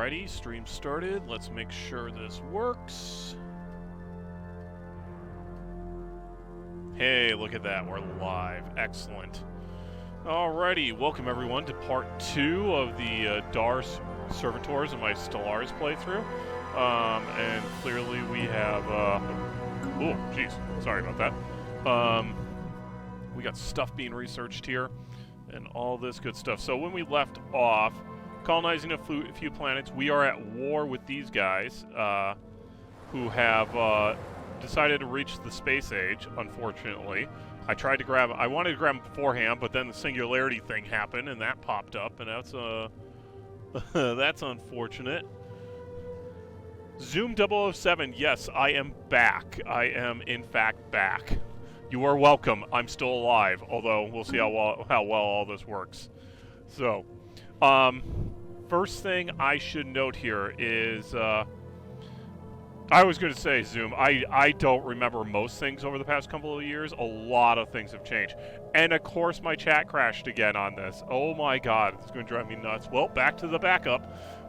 Alrighty, stream started. Let's make sure this works. Hey, look at that, we're live. Excellent. Alrighty, welcome everyone to part 2 of the DAAR Servitors of my Stellaris playthrough. And clearly we have, oh, jeez, sorry about that. We got stuff being researched here, and all this good stuff. So when we left off, colonizing a few planets, we are at war with these guys, who have, decided to reach the space age, unfortunately. I wanted to grab them beforehand, but then the singularity thing happened, and that popped up, and that's, that's unfortunate. Zoom 007, yes, I am back. I am, in fact, back. You are welcome. I'm still alive, although we'll see how well all this works. So, first thing I should note here is, I was going to say, Zoom, I don't remember most things over the past couple of years. A lot of things have changed. And, of course, my chat crashed again on this. Oh, my God. It's going to drive me nuts. Well, back to the backup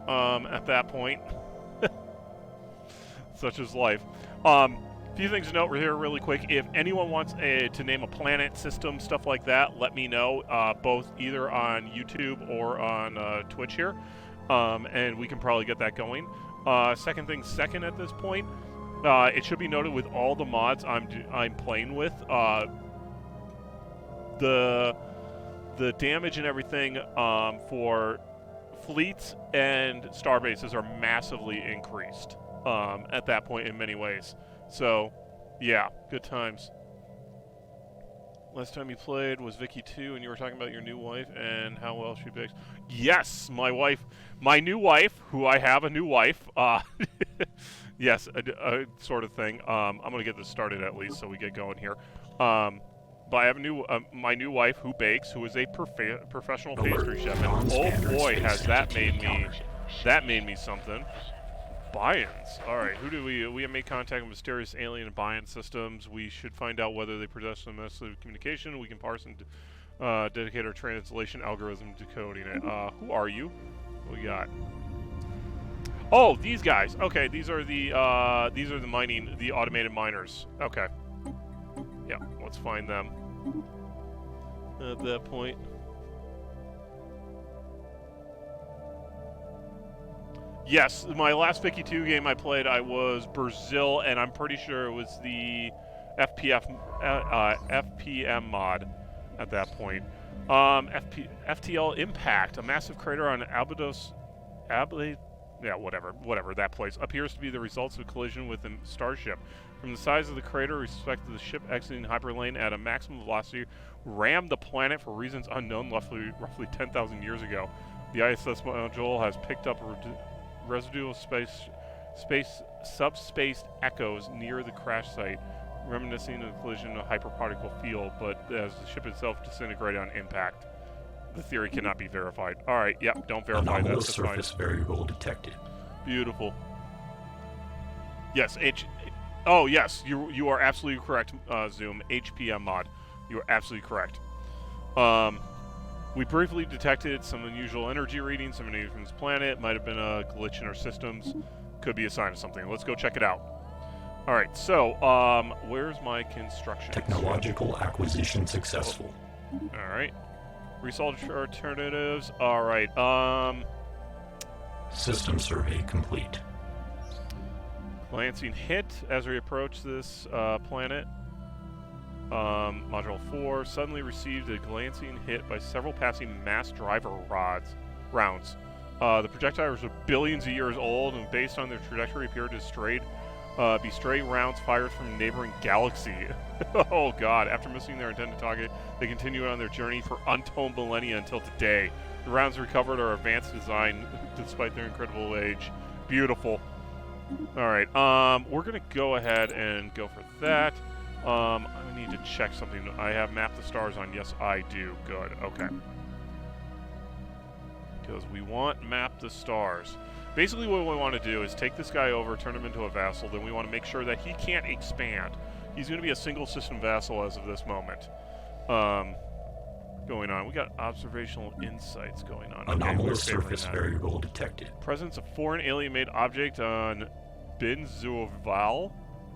at that point. Such is life. Few things to note here really quick. If anyone wants to name a planet, system, stuff like that, let me know, both either on YouTube or on Twitch here, and we can probably get that going. Second thing second at this point, it should be noted with all the mods I'm playing with, the damage and everything for fleets and starbases are massively increased at that point in many ways. So, yeah, good times. Last time you played was Vicky 2, and you were talking about your new wife and how well she bakes. Yes, my new wife, who I have a new wife. Yes, a sort of thing. I'm gonna get this started at least, so we get going here. But I have a my new wife who bakes, who is a professional pastry chef, and oh boy, has that made me something. Bions. Alright, who do we have made contact with mysterious alien and Bion systems. We should find out whether they possess some method of communication. We can parse and dedicate our translation algorithm decoding it. Who are you? What we got? Oh, these guys. Okay, these are the automated miners. Okay. Yeah, let's find them. At that point. Yes, my last Vicky 2 game I played, I was Brazil, and I'm pretty sure it was the FPM mod at that point. FTL Impact, a massive crater on yeah, whatever that place, appears to be the results of a collision with a starship. From the size of the crater, we suspect that the ship exiting hyperlane at a maximum velocity rammed the planet for reasons unknown roughly 10,000 years ago. The ISS module has picked up residual subspace echoes near the crash site, reminiscing of the collision of a hyperparticle field, but as the ship itself disintegrated on impact. The theory cannot be verified. Alright, yep, don't verify that. That's surface variable detected. Beautiful. Yes, oh yes, you are absolutely correct, Zoom. HPM mod. You are absolutely correct. We briefly detected some unusual energy readings emanating from this planet. Might have been a glitch in our systems. Could be a sign of something. Let's go check it out. Alright, so, where's my construction? Technological acquisition successful. Alright. Research alternatives. Alright, System survey complete. Glancing hit as we approach this, planet. Module 4 suddenly received a glancing hit by several passing mass driver rounds. The projectiles are billions of years old, and based on their trajectory appeared to be stray rounds fired from a neighboring galaxy. Oh god, after missing their intended target, they continued on their journey for untold millennia until today. The rounds recovered are advanced design despite their incredible age. Beautiful. Alright, we're gonna go ahead and go for that. I need to check something. I have mapped the stars on. Yes, I do. Good. Okay. Because we want map the stars. Basically, what we want to do is take this guy over, turn him into a vassal. Then we want to make sure that he can't expand. He's going to be a single system vassal as of this moment. going on. We got observational insights going on. Anomalous okay, surface variable detected. Presence of foreign alien-made object on Benzoval.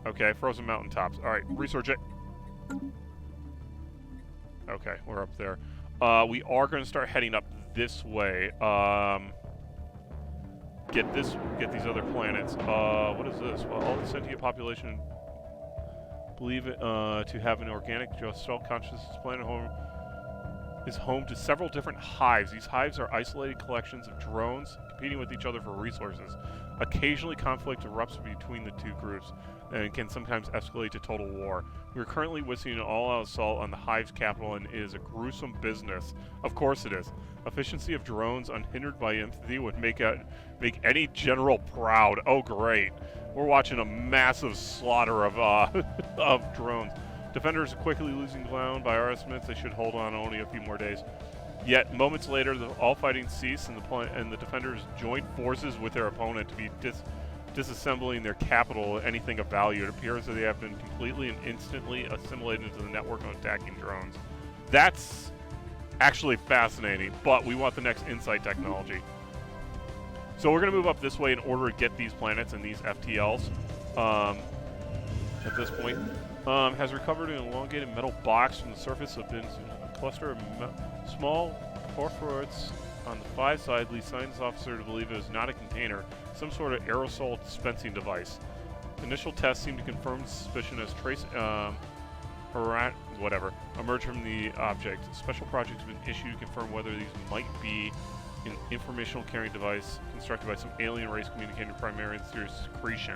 Okay, frozen mountaintops. All right, research it. Okay, we're up there. We are going to start heading up this way. Get these other planets. What is this? Well, all the sentient population believe it to have an organic self-consciousness planet is home to several different hives. These hives are isolated collections of drones competing with each other for resources. Occasionally, conflict erupts between the two groups and can sometimes escalate to total war. We are currently witnessing an all-out assault on the hive's capital, and it is a gruesome business. Of course it is. Efficiency of drones unhindered by empathy would make any general proud. Oh, great. We're watching a massive slaughter of of drones. Defenders are quickly losing ground. By our estimates, they should hold on only a few more days. Yet, moments later, all fighting ceased, and the defenders joined forces with their opponent to be disassembling their capital, anything of value. It appears that they have been completely and instantly assimilated into the network of attacking drones. That's actually fascinating, but we want the next insight technology. So we're going to move up this way in order to get these planets and these FTLs at this point. Has recovered an elongated metal box from the surface of a cluster of small Protraits on the 5 side leads science officer to believe it was not a container, some sort of aerosol dispensing device. Initial tests seem to confirm suspicion as trace emerged from the object. A special project has been issued to confirm whether these might be an informational carrying device constructed by some alien race communicating primarily through secretion.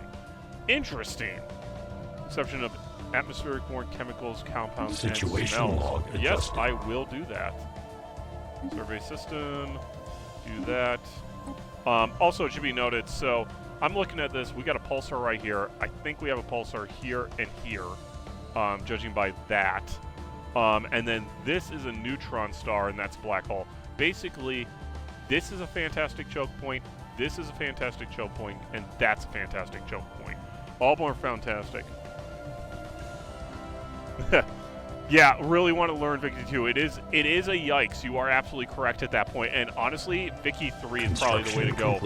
Interesting. Exception of atmospheric-borne chemicals, compounds, Situational and smells. log Yes, adjusted. I will do that. Survey system. Do that. Also, it should be noted, so I'm looking at this. We got a pulsar right here. I think we have a pulsar here and here, judging by that. And then this is a neutron star, and that's a black hole. Basically, this is a fantastic choke point, this is a fantastic choke point, and that's a fantastic choke point. All more fantastic. Yeah, really want to learn Vicky 2. It is a yikes. You are absolutely correct at that point. And honestly, Vicky 3 is probably the way to go.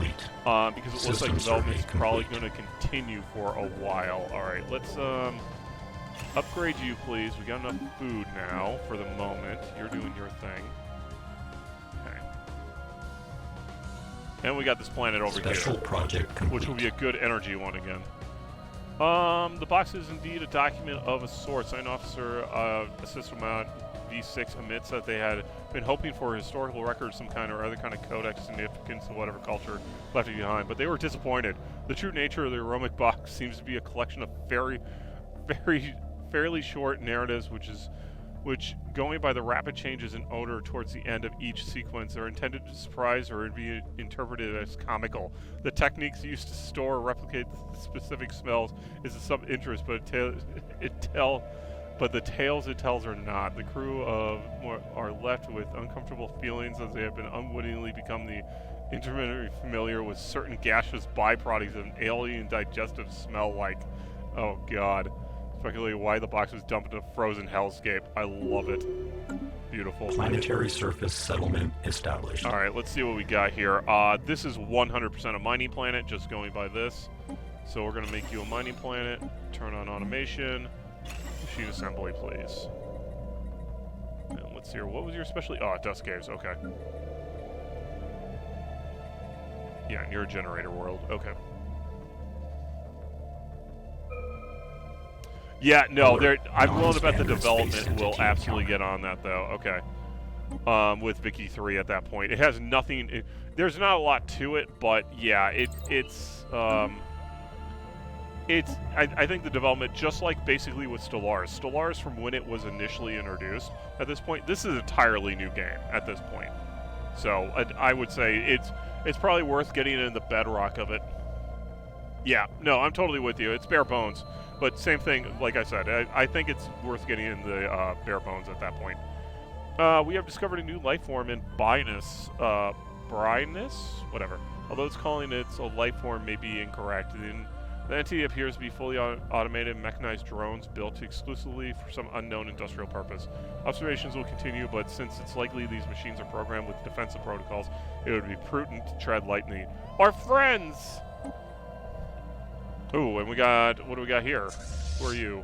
Because it looks like development is probably going to continue for a while. Alright, let's upgrade you, please. We got enough food now for the moment. You're doing your thing. Okay. And we got this planet over Special here. project complete. Which will be a good energy one again. The box is indeed a document of a sort. Science officer, Assistant V6 admits that they had been hoping for a historical record of some kind or other kind of codex significance of whatever culture left it behind, but they were disappointed. The true nature of the aromatic box seems to be a collection of fairly short narratives, which, going by the rapid changes in odor towards the end of each sequence, are intended to surprise or be interpreted as comical. The techniques used to store or replicate the specific smells is of some interest, but the tales it tells are not. The crew are left with uncomfortable feelings as they have been unwittingly become intimately familiar with certain gaseous byproducts of an alien digestive smell like. Oh God. Speculating why the box was dumped in a frozen hellscape. I love it. Beautiful. Planetary surface settlement established. Alright, let's see what we got here. This is 100% a mining planet, just going by this. So we're going to make you a mining planet. Turn on automation. Machine assembly, please. And let's see here. What was your specialty? Oh, dust caves. Okay. Yeah, and you're a generator world. Okay. Yeah, no, I'm willing to bet the development will absolutely get on that, though. Okay. With Vicky 3 at that point. It has nothing... there's not a lot to it, but yeah, I think the development, just like basically with Stellaris. Stellaris, from when it was initially introduced, at this point, this is an entirely new game at this point. So, I would say it's probably worth getting in the bedrock of it. Yeah, no, I'm totally with you. It's bare bones. But same thing, like I said, I think it's worth getting in the bare bones at that point. We have discovered a new life form in Brynus, whatever. Although it's calling it a life form may be incorrect. The entity appears to be fully automated, mechanized drones built exclusively for some unknown industrial purpose. Observations will continue, but since it's likely these machines are programmed with defensive protocols, it would be prudent to tread lightly. Our friends! Ooh, and we got... what do we got here? Who are you?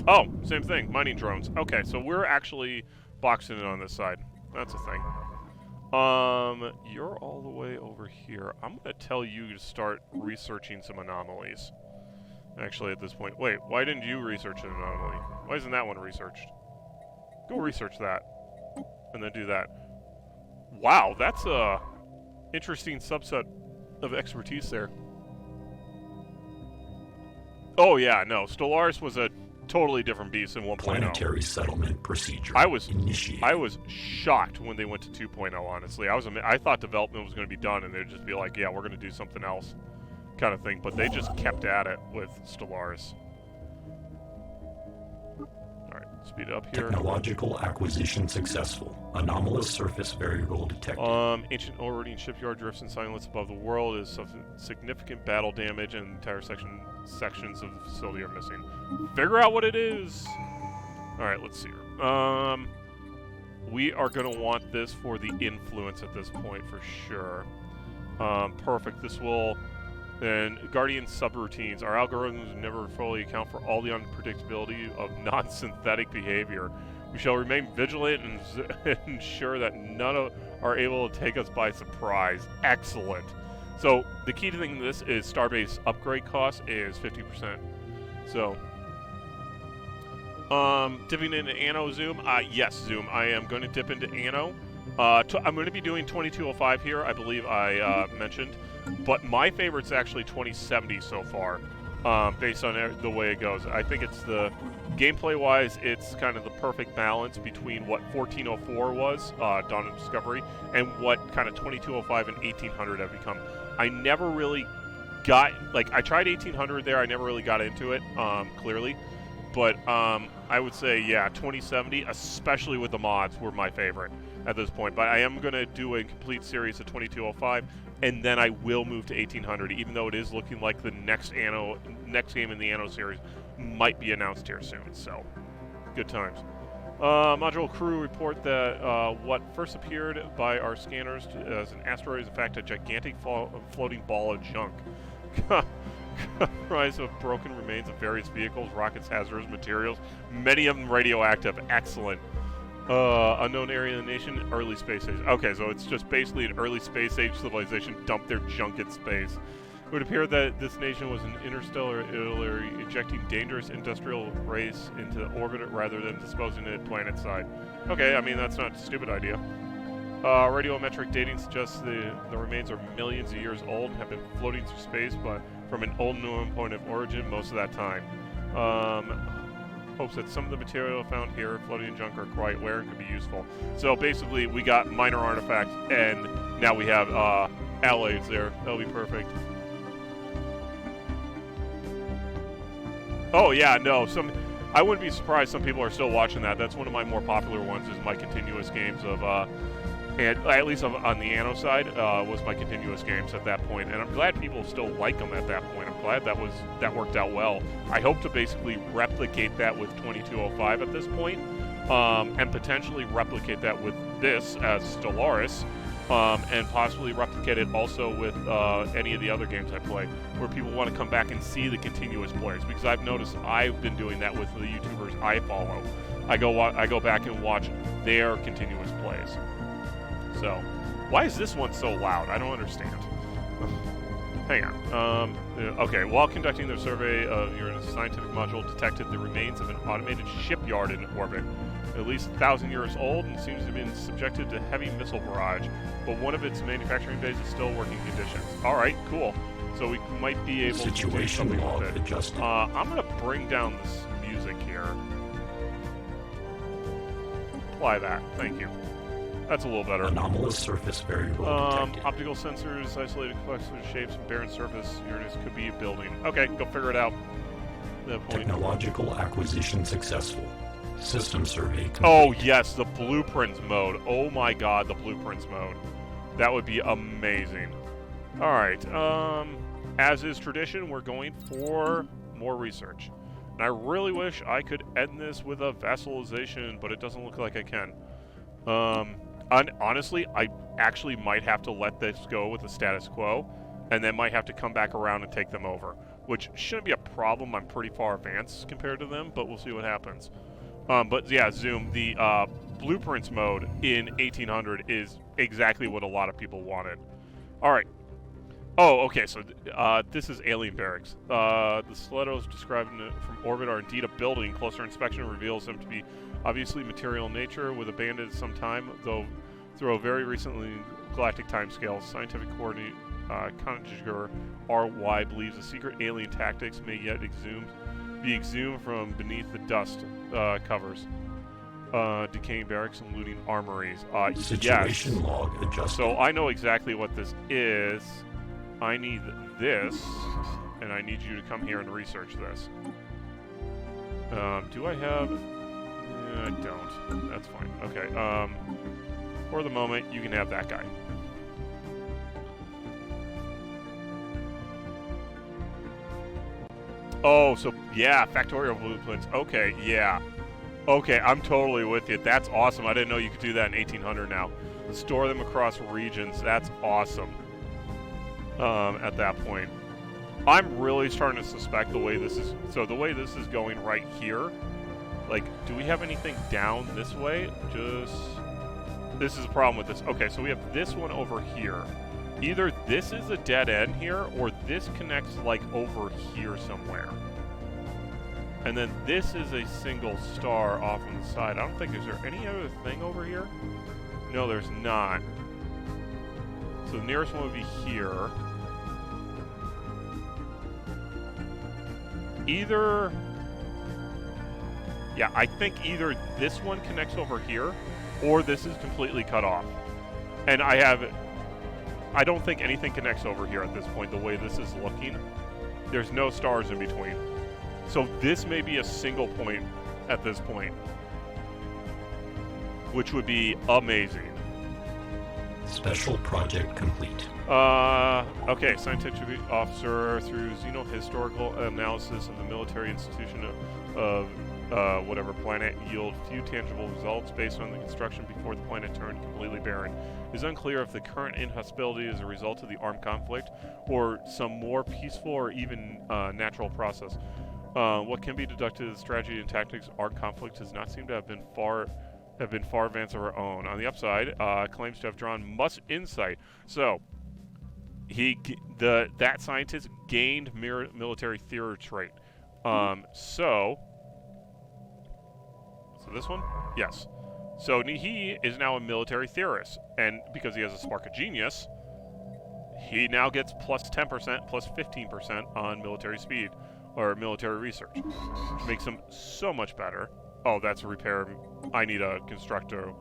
Oh, same thing. Mining drones. Okay, so we're actually boxing in on this side. That's a thing. You're all the way over here. I'm going to tell you to start researching some anomalies. Actually, at this point. Wait, why didn't you research an anomaly? Why isn't that one researched? Go research that. And then do that. Wow, that's a interesting subset of expertise there. Oh, yeah, no. Stellaris was a totally different beast than 1.0. Planetary settlement procedure I was initiated. shocked when they went to 2.0, honestly. I thought development was going to be done and they'd just be like, yeah, we're going to do something else kind of thing. But they just kept at it with Stellaris. Alright, speed it up here. Technological acquisition successful. Anomalous surface variable detected. Ancient overriding shipyard drifts in silence above the world is significant battle damage and entire sections of the facility are missing. Figure out what it is! Alright, let's see here. We are going to want this for the influence at this point for sure. Perfect. This will... And Guardian subroutines. Our algorithms never fully account for all the unpredictability of non-synthetic behavior. We shall remain vigilant and ensure that none are able to take us by surprise. Excellent. So the key thing to this is Starbase upgrade cost is 50%. So, dipping into Anno Zoom. Yes, Zoom. I am going to dip into Anno. I'm going to be doing 2205 here. I believe I mentioned. But my favorite's actually 2070 so far, based on the way it goes. I think it's the gameplay-wise, it's kind of the perfect balance between what 1404 was, Dawn of Discovery, and what kind of 2205 and 1800 have become. I never really got, like, I tried 1800 there. I never really got into it, clearly. But I would say, yeah, 2070, especially with the mods, were my favorite at this point. But I am going to do a complete series of 2205. And then I will move to 1800, even though it is looking like the next game in the Anno series might be announced here soon. So, good times. Module crew report that what first appeared by our scanners as an asteroid is in fact a gigantic floating ball of junk. Comprised of broken remains of various vehicles, rockets, hazardous materials, many of them radioactive. Excellent. Unknown area of the nation, early space age. Okay, so it's just basically an early space age civilization dumped their junk in space. It would appear that this nation was an interstellar ejecting dangerous industrial race into orbit rather than disposing it planet-side. Okay, I mean, that's not a stupid idea. Radiometric dating suggests the remains are millions of years old and have been floating through space, but from an unknown point of origin most of that time. Hopes that some of the material found here, floating in junk, are quite rare and could be useful. So basically, we got minor artifacts, and now we have alloys there. That'll be perfect. Oh yeah, no. I wouldn't be surprised some people are still watching that. That's one of my more popular ones. Is my continuous games of, and at least on the Anno side, was my continuous games at that point. And I'm glad people still like them at that point. I'm glad that worked out well. I hope to basically replicate that with 2205 at this point, and potentially replicate that with this as Stellaris, and possibly replicate it also with any of the other games I play, where people want to come back and see the continuous plays. Because I've noticed I've been doing that with the YouTubers I follow. I go back and watch their continuous plays. So, why is this one so loud? I don't understand. Hang on. Okay, while conducting their survey of your scientific module, detected the remains of an automated shipyard in orbit. At least 1,000 years old and seems to have been subjected to heavy missile barrage, but one of its manufacturing bays is still working conditions. Alright, cool. So we might be able to do something with it. I'm going to bring down this music here. Apply that. Thank you. That's a little better. Anomalous surface variable detected. Optical sensors, isolated collections of shapes, and barren surface. Uranus could be a building. Okay, go figure it out. That point. Technological acquisition successful. System survey complete. Oh yes, the blueprints mode. Oh my god, the blueprints mode. That would be amazing. Alright, as is tradition, we're going for more research. And I really wish I could end this with a vassalization, but it doesn't look like I can. Honestly, I actually might have to let this go with the status quo, and then might have to come back around and take them over. Which shouldn't be a problem, I'm pretty far advanced compared to them, but we'll see what happens. But yeah, Zoom, the blueprints mode in 1800 is exactly what a lot of people wanted. Alright. Oh, okay, so this is alien barracks. The stilettos described from orbit are indeed a building. Closer inspection reveals them to be obviously material in nature, with abandoned some time, though through a very recently galactic timescale. Scientific coordinate conjuror RY believes the secret alien tactics may yet be exhumed from beneath the dust covers. Decaying barracks and looting armories. Situation yes. log adjusted. So I know exactly what this is. I need this, and I need you to come here and research this. Do I have... I don't. That's fine. Okay, for the moment, you can have that guy. Oh, so, yeah, factorial blueprints. Okay, yeah. Okay, I'm totally with you. That's awesome. I didn't know you could do that in 1800 now. Store them across regions. That's awesome. At that point. I'm really starting to suspect the way this is... So the way this is going right here, like, do we have anything down this way? Just... This is a problem with this. Okay, so we have this one over here. Either this is a dead end here, or this connects, like, over here somewhere. And then this is a single star off on the side. I don't think... Is there any other thing over here? No, there's not. So the nearest one would be here. Either... Yeah, I think either this one connects over here, or this is completely cut off. And I don't think anything connects over here at this point, the way this is looking. There's no stars in between. So this may be a single point at this point, which would be amazing. Special project complete. Okay, scientific officer through xenohistorical analysis of the military institution of whatever planet yield few tangible results based on the construction before the planet turned completely barren. It is unclear if the current inhospitality is a result of the armed conflict or some more peaceful or even natural process. What can be deducted as strategy and tactics, armed conflict does not seem to have been far advanced of our own. On the upside, claims to have drawn much insight. So, that scientist gained military theory trait. So this one? Yes. So he is now a military theorist, and because he has a spark of genius, he now gets plus 10%, plus 15% on military speed, or military research, which makes him so much better. Oh, that's a repair. I need a constructor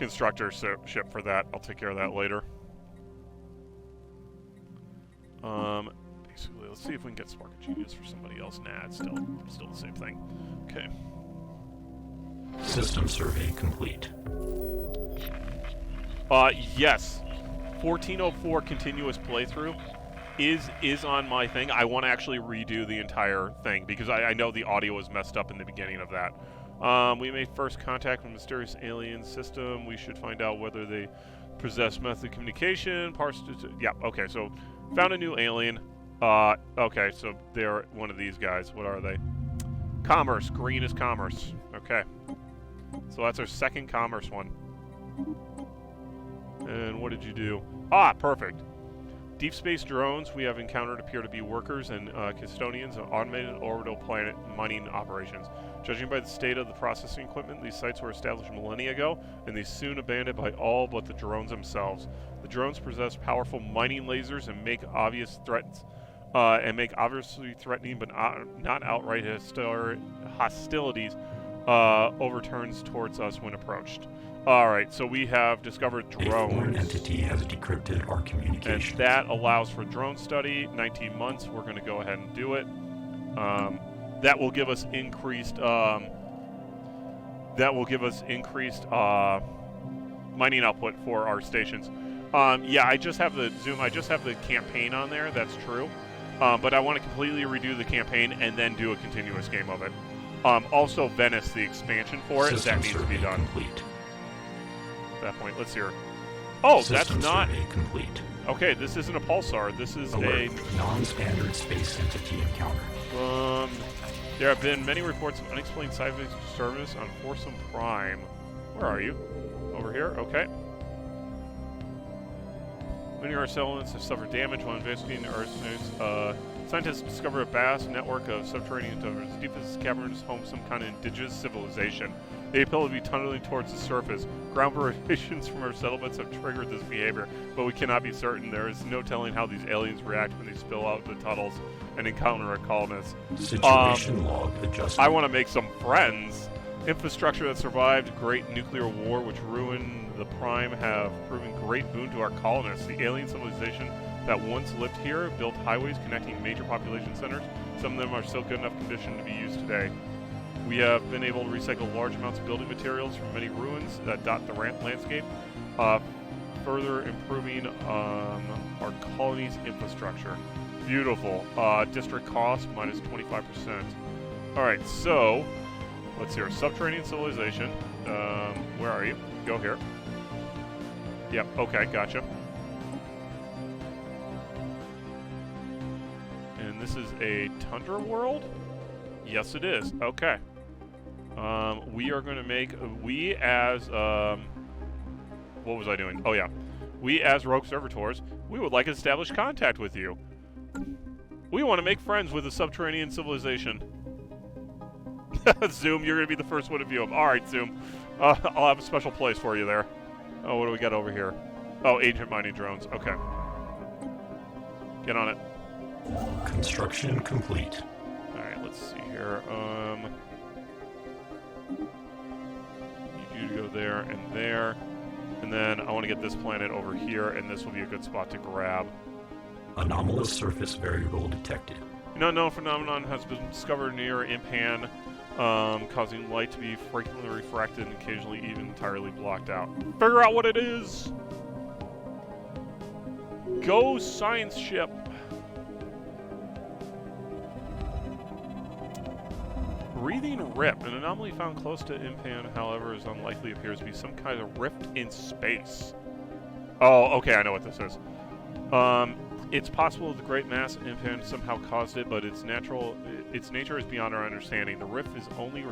ship for that. I'll take care of that later. Basically, let's see if we can get Spark of Genius for somebody else. Nah, it's still the same thing. Okay. System survey complete. Yes. 1404 continuous playthrough is on my thing. I want to actually redo the entire thing because I know the audio was messed up in the beginning of that. We made first contact with mysterious alien system. We should find out whether they possess method of communication. Yeah, okay, so found a new alien. Okay, so they're one of these guys. What are they? Commerce. Green is commerce. Okay. So that's our second commerce one. And what did you do? Ah, perfect. Deep space drones we have encountered appear to be workers and custodians of automated orbital planet mining operations. Judging by the state of the processing equipment, these sites were established millennia ago, and they soon abandoned by all but the drones themselves. The drones possess powerful mining lasers and make obviously threatening but not outright hostilities overturns towards us when approached. Alright, so we have discovered drones. A foreign entity has decrypted our communication. And that allows for drone study. 19 months, we're going to go ahead and do it. That will give us increased mining output for our stations. Yeah, I just have the Zoom. I just have the campaign on there. That's true. But I want to completely redo the campaign and then do a continuous game of it. Also, Venice, the expansion for it, that needs to be done. Complete. At that point, let's hear. Oh, System that's not complete. Okay, this isn't a pulsar. This is Alert. Non-standard space entity encounter. There have been many reports of unexplained seismic disturbance on Foursome Prime. Where are you? Over here? Okay. Many of our settlements have suffered damage while investigating the Earth's scientists discovered a vast network of subterranean tunnels. Deep as caverns home some kind of indigenous civilization. They appear to be tunneling towards the surface. Ground vibrations from our settlements have triggered this behavior, but we cannot be certain. There is no telling how these aliens react when they spill out the tunnels and encounter our colonists. Situation log adjusted. I want to make some friends. Infrastructure that survived Great Nuclear War, which ruined the Prime, have proven great boon to our colonists. The alien civilization that once lived here built highways connecting major population centers. Some of them are still good enough condition to be used today. We have been able to recycle large amounts of building materials from many ruins that dot the landscape, further improving our colony's infrastructure. Beautiful. District cost minus 25%. Alright, so let's hear. Subterranean civilization. Where are you? Go here. Yep, okay, gotcha. And this is a tundra world? Yes, it is. Okay. We are going to make... We as... what was I doing? Oh, yeah. We as Rogue Servitors, we would like to establish contact with you. We want to make friends with a subterranean civilization. Zoom, you're going to be the first one to view them. Alright, Zoom. I'll have a special place for you there. Oh, what do we got over here? Oh, ancient mining drones. Okay. Get on it. Construction complete. Alright, let's see here. Need you to go there and there. And then I want to get this planet over here, and this will be a good spot to grab. Anomalous surface variable detected. An unknown phenomenon has been discovered near Impan, causing light to be frequently refracted and occasionally even entirely blocked out. Figure out what it is! Go science ship! Breathing rip. An anomaly found close to Impan, however, is unlikely. Appears to be some kind of rift in space. Oh, okay, I know what this is. It's possible the great mass Impan somehow caused it, but its nature is beyond our understanding. The rift is only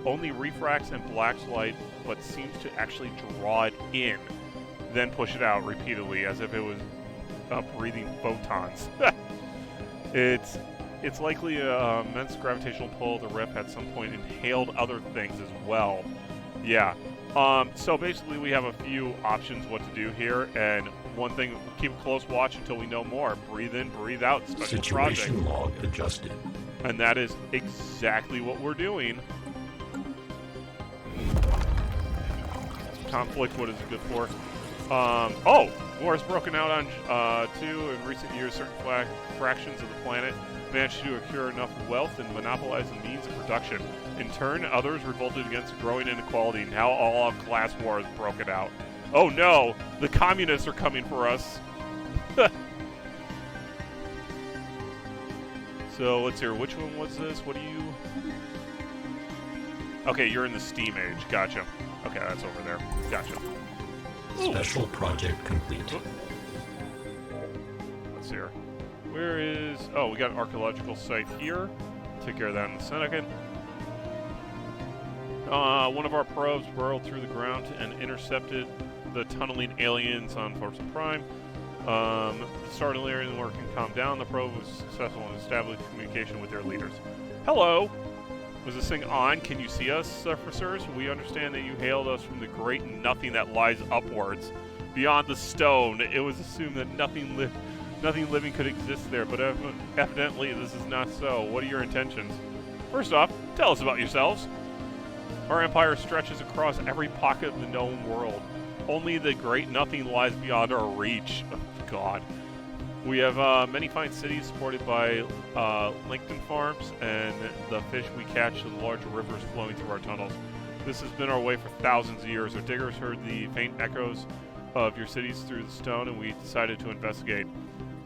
only refracts and blacks light, but seems to actually draw it in, then push it out repeatedly, as if it was breathing photons. It's likely an immense gravitational pull. The rift at some point inhaled other things as well. Yeah. So basically we have a few options what to do here, and one thing, keep a close watch until we know more. Breathe in, breathe out, special Situation project. log adjusted. And that is exactly what we're doing. Conflict, what is it good for? Oh! War has broken out on 2 in recent years. Certain fractions of the planet managed to accrue enough wealth and monopolize the means of production. In turn, others revolted against growing inequality. Now all of class war has broken out. Oh no! The communists are coming for us! So, let's hear. Which one was this? What do you... Okay, you're in the Steam Age. Gotcha. Okay, that's over there. Gotcha. Ooh. Special project complete. Oop. Let's see here. Where is... Oh, we got an archaeological site here. Take care of that in a second. One of our probes burrowed through the ground and intercepted the tunneling aliens on Foursome Prime. The starting alien working calmed down. The probe was successful in establishing communication with their leaders. Hello! Was this thing on? Can you see us, surfacers? We understand that you hailed us from the great nothing that lies upwards. Beyond the stone, it was assumed that nothing living could exist there, but evidently this is not so. What are your intentions? First off, tell us about yourselves. Our empire stretches across every pocket of the known world. Only the great nothing lies beyond our reach. Oh, God. We have many fine cities supported by Lincoln farms and the fish we catch in the large rivers flowing through our tunnels. This has been our way for thousands of years. Our diggers heard the faint echoes of your cities through the stone, and we decided to investigate.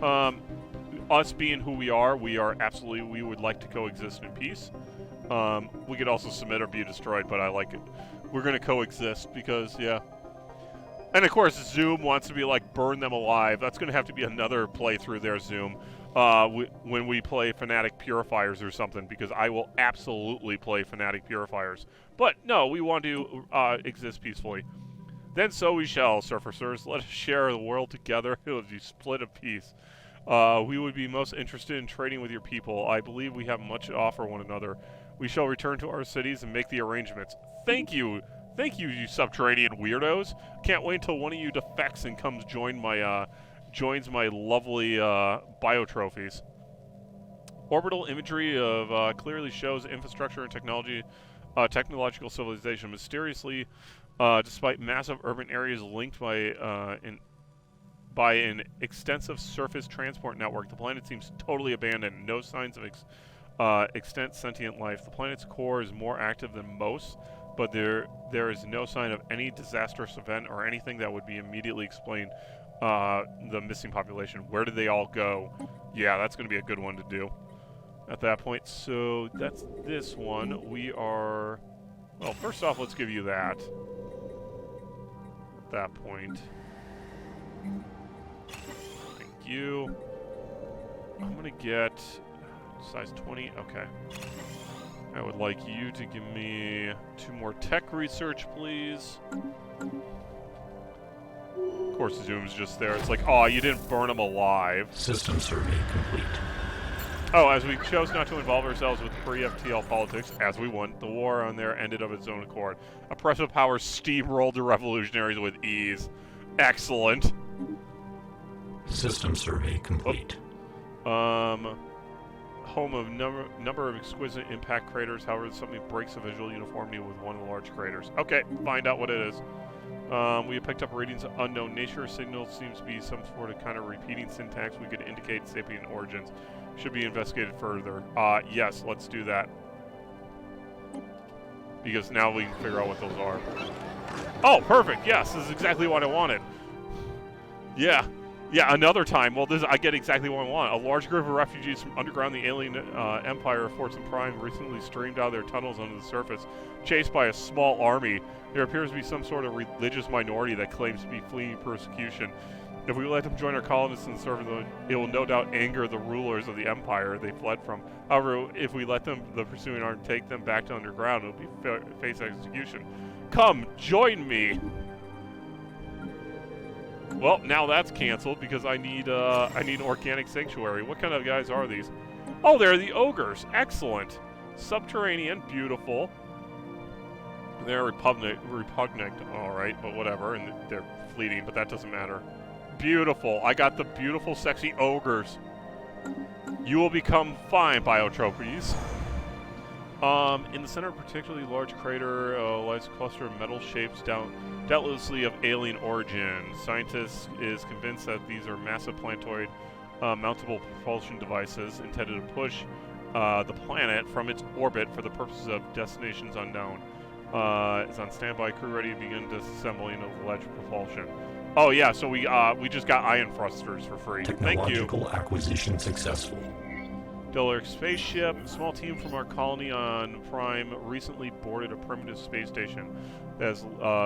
Us being who we are absolutely, we would like to coexist in peace. We could also submit or be destroyed, but I like it. We're going to coexist because, yeah. And of course, Zoom wants to be like, burn them alive. That's going to have to be another playthrough there, Zoom. When we play Fanatic Purifiers or something, because I will absolutely play Fanatic Purifiers. But no, we want to exist peacefully. Then so we shall, Surfacers. Let us share the world together. It will be split of peace. We would be most interested in trading with your people. I believe we have much to offer one another. We shall return to our cities and make the arrangements. Thank you. Thank you, you subterranean weirdos. Can't wait until one of you defects and comes joins my lovely biotrophies. Orbital imagery of clearly shows infrastructure and technological civilization. Mysteriously, despite massive urban areas linked by an extensive surface transport network, the planet seems totally abandoned. No signs of extant sentient life. The planet's core is more active than most, but there is no sign of any disastrous event or anything that would be immediately explained the missing population. Where did they all go? Yeah, that's going to be a good one to do at that point. So that's this one. We are... Well, first off, let's give you that. At that point. Thank you. I'm going to get size 20. Okay. I would like you to give me 2 more tech research, please. Of course, Zoom's just there. It's like, oh, you didn't burn them alive. System survey complete. Oh, as we chose not to involve ourselves with pre-FTL politics, as we want, the war on there ended of its own accord. Oppressive powers steamrolled the revolutionaries with ease. Excellent. System survey complete. Home of number of exquisite impact craters. However, something breaks the visual uniformity with one of the large craters. Okay, find out what it is. We have picked up readings of unknown nature. Signal seems to be some sort of kind of repeating syntax. We could indicate sapient origins. Should be investigated further. Yes, let's do that. Because now we can figure out what those are. Oh, perfect. Yes, this is exactly what I wanted. Yeah. Yeah, another time. Well, I get exactly what I want. A large group of refugees from underground the alien empire of Fortune Prime recently streamed out of their tunnels under the surface, chased by a small army. There appears to be some sort of religious minority that claims to be fleeing persecution. If we let them join our colonists and serve them, it will no doubt anger the rulers of the empire they fled from. However, if we let them, the pursuing army, take them back to underground, it will be face execution. Come, join me! Well, now that's canceled because I need an organic sanctuary. What kind of guys are these? Oh, they're the ogres. Excellent. Subterranean, beautiful. They're repugnant, all right, but whatever, and they're fleeting, but that doesn't matter. Beautiful. I got the beautiful, sexy ogres. You will become fine, Biotropes. In the center of a particularly large crater lies a cluster of metal shapes doubtlessly of alien origin. Scientists is convinced that these are massive plantoid mountable propulsion devices intended to push the planet from its orbit for the purposes of destinations unknown. Is on standby, crew ready to begin disassembling of the ledge propulsion. Oh yeah, so we just got ion thrusters for free. Thank you. Technological acquisition successful. Dellaris spaceship. A small team from our colony on Prime recently boarded a primitive space station that has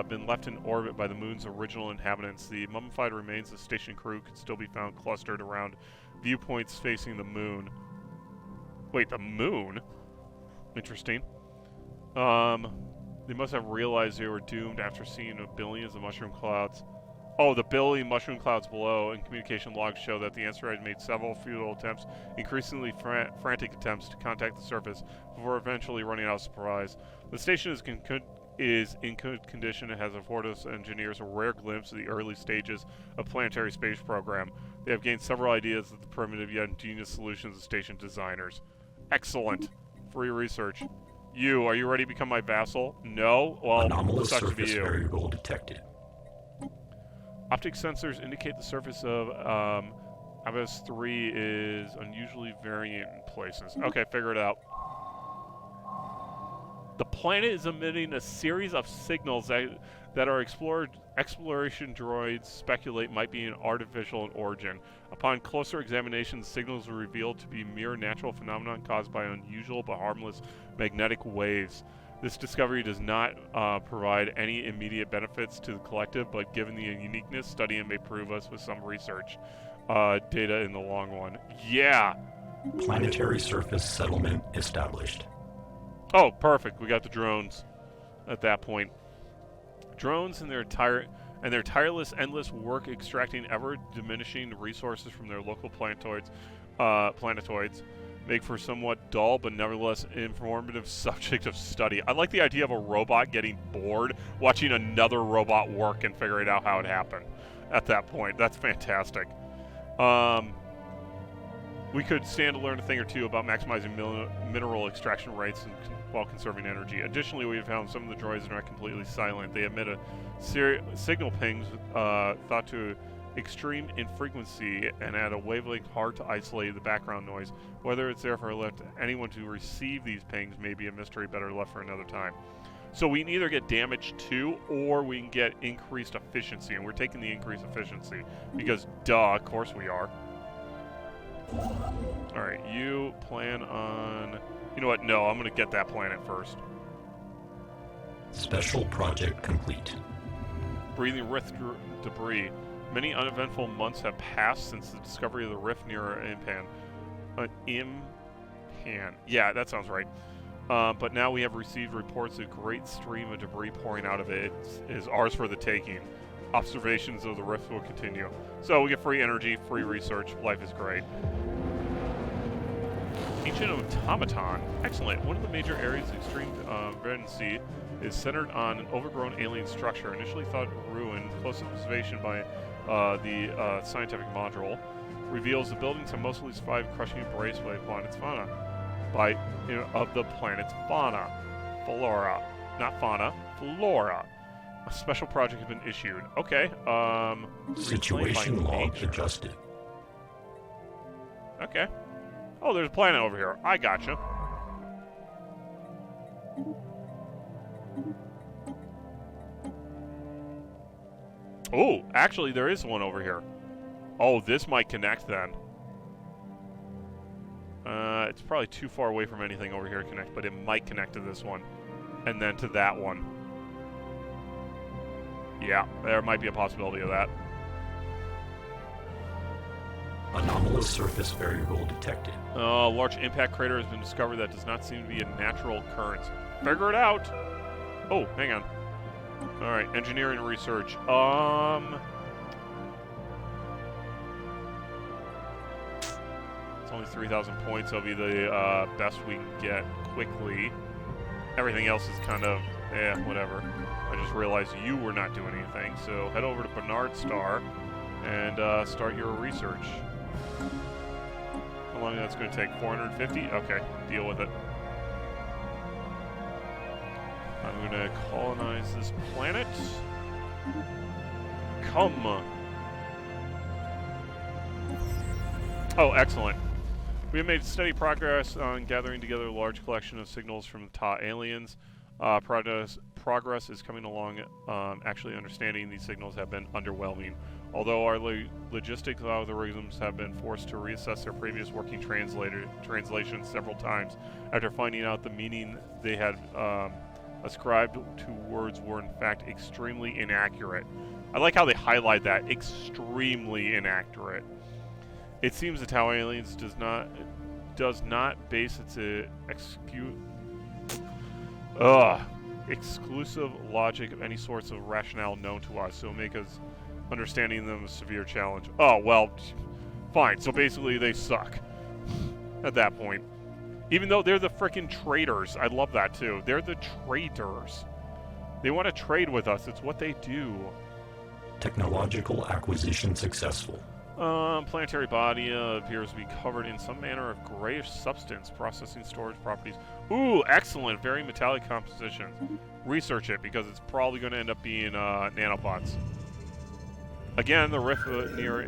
been left in orbit by the moon's original inhabitants. The mummified remains of the station crew could still be found clustered around viewpoints facing the moon. Wait, the moon? Interesting. They must have realized they were doomed after seeing billions of mushroom clouds. Oh, the billion mushroom clouds below, and communication logs show that the asteroid made several futile attempts, increasingly frantic attempts to contact the surface before eventually running out of supplies. The station is in good condition and has afforded us engineers a rare glimpse of the early stages of planetary space program. They have gained several ideas of the primitive yet ingenious solutions of station designers. Excellent. Free research. Are you ready to become my vassal? No? Well, anomalous sucks to be surface you. variable detected. Optic sensors indicate the surface of Abyss 3 is unusually variant in places. Okay, figure it out. The planet is emitting a series of signals that our exploration droids speculate might be an artificial in origin. Upon closer examination, the signals were revealed to be mere natural phenomenon caused by unusual but harmless magnetic waves. This discovery does not provide any immediate benefits to the collective, but given the uniqueness, studying may prove us with some research data in the long run. Yeah! Planetary surface settlement established. Oh, perfect. We got the drones at that point. Drones and their tireless, endless work extracting ever-diminishing resources from their local planetoids make for somewhat dull but nevertheless informative subject of study. I like the idea of a robot getting bored watching another robot work and figuring out how it happened at that point. That's fantastic. We could stand to learn a thing or two about maximizing mineral extraction rates while conserving energy. Additionally, we have found some of the droids are not completely silent. They emit a signal pings thought to extreme in frequency and at a wavelength hard to isolate the background noise. Whether it's therefore left to anyone to receive these pings may be a mystery better left for another time. So we can either get damage 2 or we can get increased efficiency, and we're taking the increased efficiency because duh, of course we are. Alright, you plan on... You know what? No, I'm going to get that planet first. Special project complete. Breathing rift debris. Many uneventful months have passed since the discovery of the rift near Impan. Impan. Yeah, that sounds right. But now we have received reports of a great stream of debris pouring out of it. It is ours for the taking. Observations of the rift will continue. So we get free energy, free research. Life is great. Ancient Automaton. Excellent. One of the major areas of extreme vengeance is centered on an overgrown alien structure, initially thought ruined. Close observation by the scientific module reveals the buildings have mostly survived crushing embrace by the planet's fauna. Of the planet's fauna. Flora. Not fauna. Flora. A special project has been issued. Okay, Situation log adjusted. Okay. Oh, there's a planet over here. I gotcha. Oh, actually, there is one over here. Oh, this might connect then. It's probably too far away from anything over here to connect, but it might connect to this one. And then to that one. Yeah, there might be a possibility of that. Anomalous surface variable detected. A large impact crater has been discovered that does not seem to be a natural occurrence. Figure it out! Oh, hang on. Alright, engineering and research. It's only 3,000 points. That'll be the best we can get quickly. Everything else is kind of, whatever. I just realized you were not doing anything, so head over to Bernard Star and start your research. How long that's going to take? 450? Okay, deal with it. I'm going to colonize this planet. Come. Oh, excellent. We have made steady progress on gathering together a large collection of signals from the Ta aliens. Progress is coming along. Actually understanding these signals have been underwhelming. Although our logistic algorithms have been forced to reassess their previous working translations several times after finding out the meaning they had ascribed to words were in fact extremely inaccurate. I like how they highlight that. Extremely inaccurate. It seems the Tau aliens does not base its exclusive logic of any sorts of rationale known to us, so make us understanding them a severe challenge. Oh, well, fine. So basically they suck at that point. Even though they're the frickin' traitors. I love that too. They're the traitors. They want to trade with us. It's what they do. Technological acquisition successful. Planetary body appears to be covered in some manner of grayish substance, processing storage properties. Ooh, excellent. Very metallic composition. Research it, because it's probably going to end up being nanobots. Again, the rift near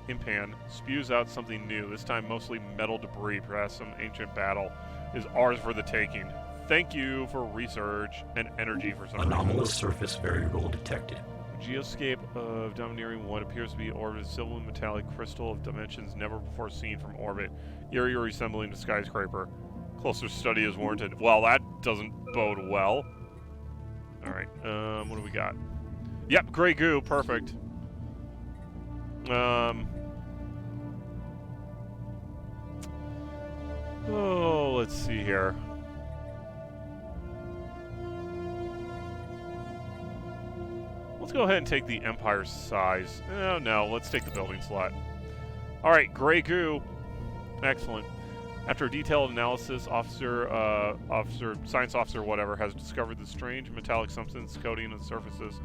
Impan spews out something new, this time mostly metal debris. Perhaps some ancient battle is ours for the taking. Thank you for research and energy for some Anomalous surface variable detected. Geoscape of domineering what appears to be orbited silver metallic crystal of dimensions never before seen from orbit, eerie resembling a skyscraper. Closer study is warranted. Well, that doesn't bode well. Alright, what do we got? Yep, gray goo, perfect. Oh, let's see here. Let's go ahead and take the Empire size. Oh, no, let's take the building slot. Alright, gray goo. Excellent. After a detailed analysis, science officer, whatever, has discovered the strange metallic substance coating the surfaces.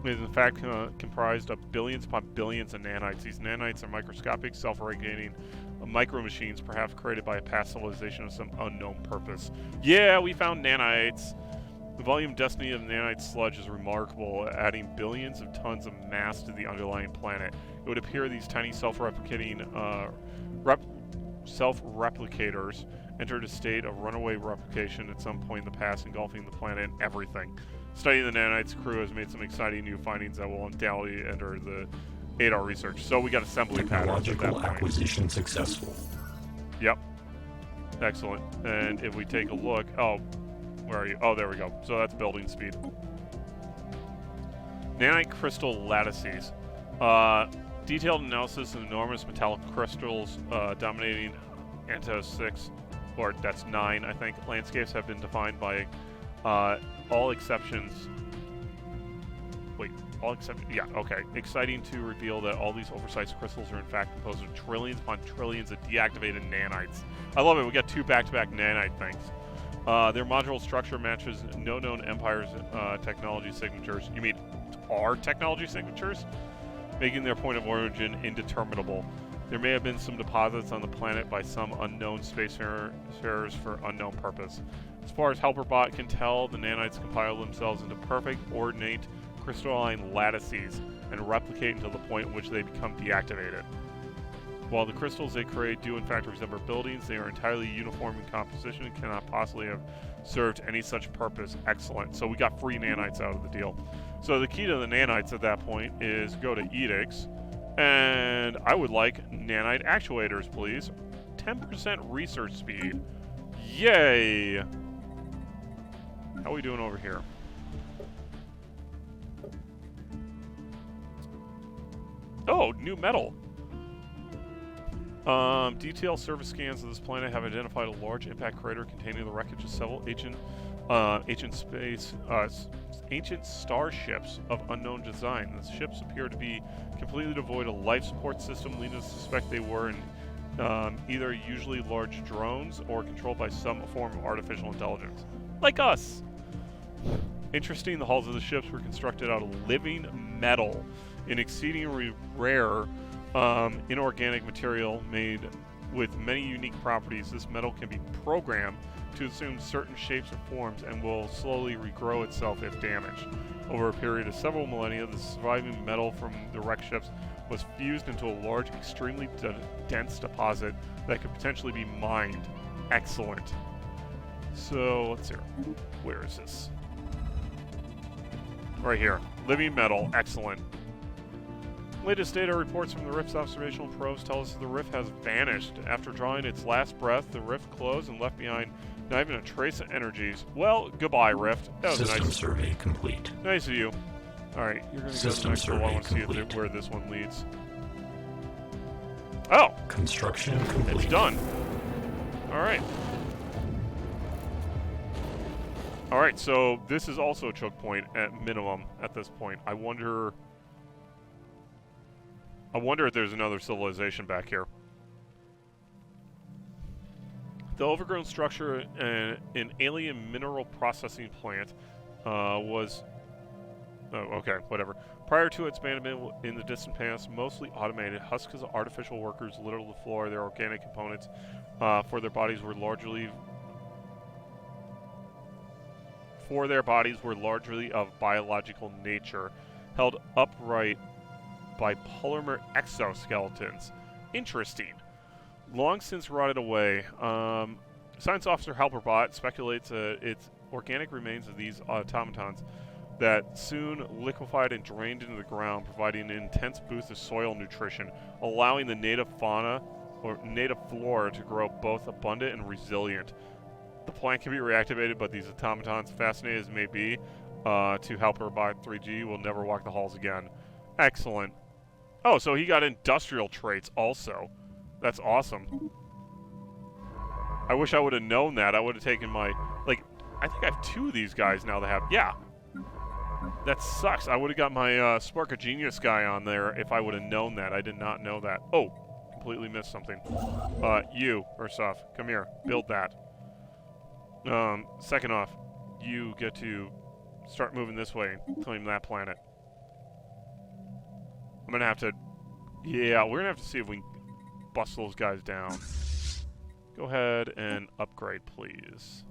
It is in fact comprised of billions upon billions of nanites. These nanites are microscopic, self-regulating micro machines, perhaps created by a past civilization of some unknown purpose. Yeah, we found nanites. The volume density of nanite sludge is remarkable, adding billions of tons of mass to the underlying planet. It would appear these tiny self-replicating self-replicators entered a state of runaway replication at some point in the past, engulfing the planet and everything. Studying the nanites crew has made some exciting new findings that will undoubtedly enter the DAAR research. So we got assembly patterns at that Technological point. acquisition successful. Yep. Excellent. And if we take a look... Oh, where are you? Oh, there we go. So that's building speed. Nanite crystal lattices. Detailed analysis of enormous metallic crystals dominating Anto 6, or that's 9, I think. Landscapes have been defined by all exceptions. Wait, all exceptions? Yeah, okay. Exciting to reveal that all these oversized crystals are in fact composed of trillions upon trillions of deactivated nanites. I love it. We got 2 back-to-back nanite things. Their modular structure matches no known Empire's technology signatures. You mean our technology signatures? Making their point of origin indeterminable. There may have been some deposits on the planet by some unknown spacefarers for unknown purpose. As far as Helperbot can tell, the nanites compile themselves into perfect, ornate, crystalline lattices and replicate until the point at which they become deactivated. While the crystals they create do in fact resemble buildings, they are entirely uniform in composition and cannot possibly have served any such purpose. Excellent. So we got free nanites out of the deal. So the key to the nanites at that point is go to edicts, and I would like nanite actuators, please. 10% research speed. Yay! How are we doing over here? Oh, new metal. Detailed surface scans of this planet have identified a large impact crater containing the wreckage of several ancient starships of unknown design. The ships appear to be completely devoid of life support system, leading us to suspect they were either usually large drones or controlled by some form of artificial intelligence. Like us! Interesting, the hulls of the ships were constructed out of living metal, an exceedingly rare inorganic material made with many unique properties. This metal can be programmed to assume certain shapes or forms and will slowly regrow itself if damaged. Over a period of several millennia, the surviving metal from the wrecked ships was fused into a large, extremely dense deposit that could potentially be mined. Excellent. So, let's see. Where is this? Right here. Living metal. Excellent. Latest data reports from the Rift's observational probes tell us that the Rift has vanished. After drawing its last breath, the Rift closed and left behind not even a trace of energies. Well, goodbye, Rift. That was System survey complete. Nice of you. Alright, you're going to go to the next one. I want to see where this one leads. Oh! Construction complete. It's done. Alright. Alright, so this is also a choke point at minimum at this point. I wonder if there's another civilization back here. The overgrown structure, an alien mineral processing plant, was... Oh, okay, whatever. Prior to its abandonment in the distant past, mostly automated, husks of artificial workers littered the floor. Their organic components for their bodies were largely of biological nature, held upright by polymer exoskeletons. Interesting. Long since rotted away, Science Officer Helperbot speculates its organic remains of these automatons that soon liquefied and drained into the ground, providing an intense boost of soil nutrition, allowing the native fauna or native flora to grow both abundant and resilient. The plant can be reactivated, but these automatons, fascinated as may be, to Helperbot 3G, will never walk the halls again. Excellent. Oh, so he got industrial traits also. That's awesome. I wish I would have known that. I would have taken my... Like, I think I have 2 of these guys now that have... Yeah. That sucks. I would have got my Spark of Genius guy on there if I would have known that. I did not know that. Oh, completely missed something. You, first off, come here. Build that. Second off, you get to start moving this way and claim that planet. I'm gonna have to... Yeah, we're gonna have to see if we can bust those guys down. Go ahead and upgrade, please.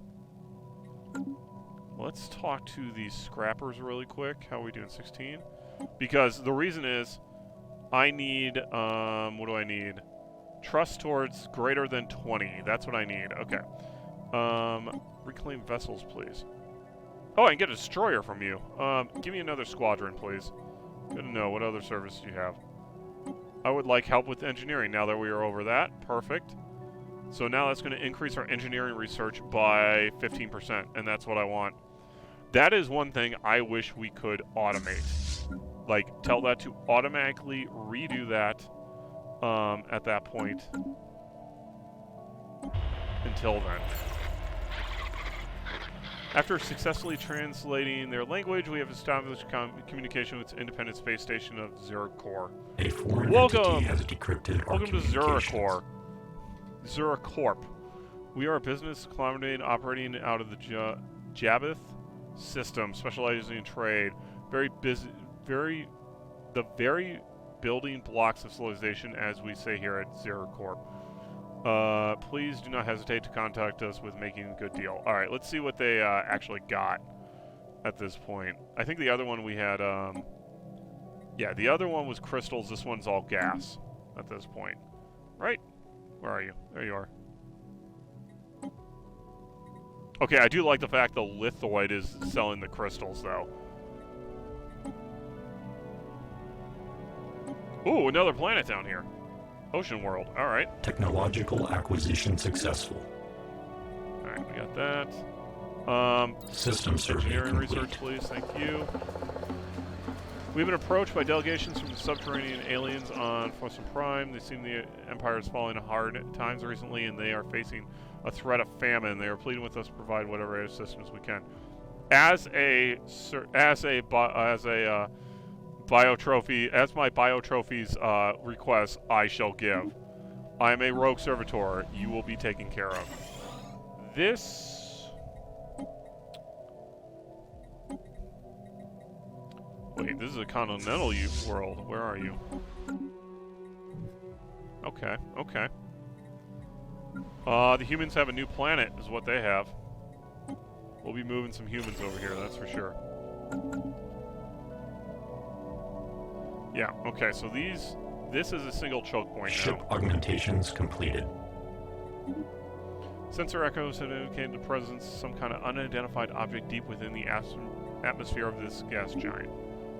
Let's talk to these scrappers really quick. How are we doing? 16? Because the reason is I need, what do I need? Trust towards greater than 20. That's what I need. Okay. Reclaim vessels, please. Oh, I can get a destroyer from you. Give me another squadron, please. Good to know. What other services you have? I would like help with engineering now that we are over that. Perfect. So now that's going to increase our engineering research by 15%, and that's what I want. That is one thing I wish we could automate. Like, tell that to automatically redo that at that point. Until then. After successfully translating their language, we have established communication with its independent space station of Zeracor. A foreign entity has decrypted our Welcome to communications. Zeracor. Zeracorp. We are a business conglomerate operating out of the Jabith system, specializing in trade. The very building blocks of civilization, as we say here at Zeracorp. Please do not hesitate to contact us with making a good deal. Alright, let's see what they actually got at this point. I think the other one we had, yeah, the other one was crystals. This one's all gas at this point. Right? Where are you? There you are. Okay, I do like the fact the Lithoid is selling the crystals, though. Ooh, another planet down here. Ocean world. Alright. Technological acquisition successful. Alright, we got that. System survey engineering complete. research, please. Thank you. We've been approached by delegations from the subterranean aliens on Fortune Prime. They seem the Empire is falling hard times recently, and they are facing a threat of famine. They are pleading with us to provide whatever assistance we can. As my biotrophies request, I shall give. I am a rogue servitor. You will be taken care of. This. Wait, this is a continental world. Where are you? Okay, okay. The humans have a new planet, is what they have. We'll be moving some humans over here, that's for sure. Yeah, okay, so this is a single choke point Ship now. augmentations completed. Sensor echoes have indicated the presence of some kind of unidentified object deep within the atmosphere of this gas giant.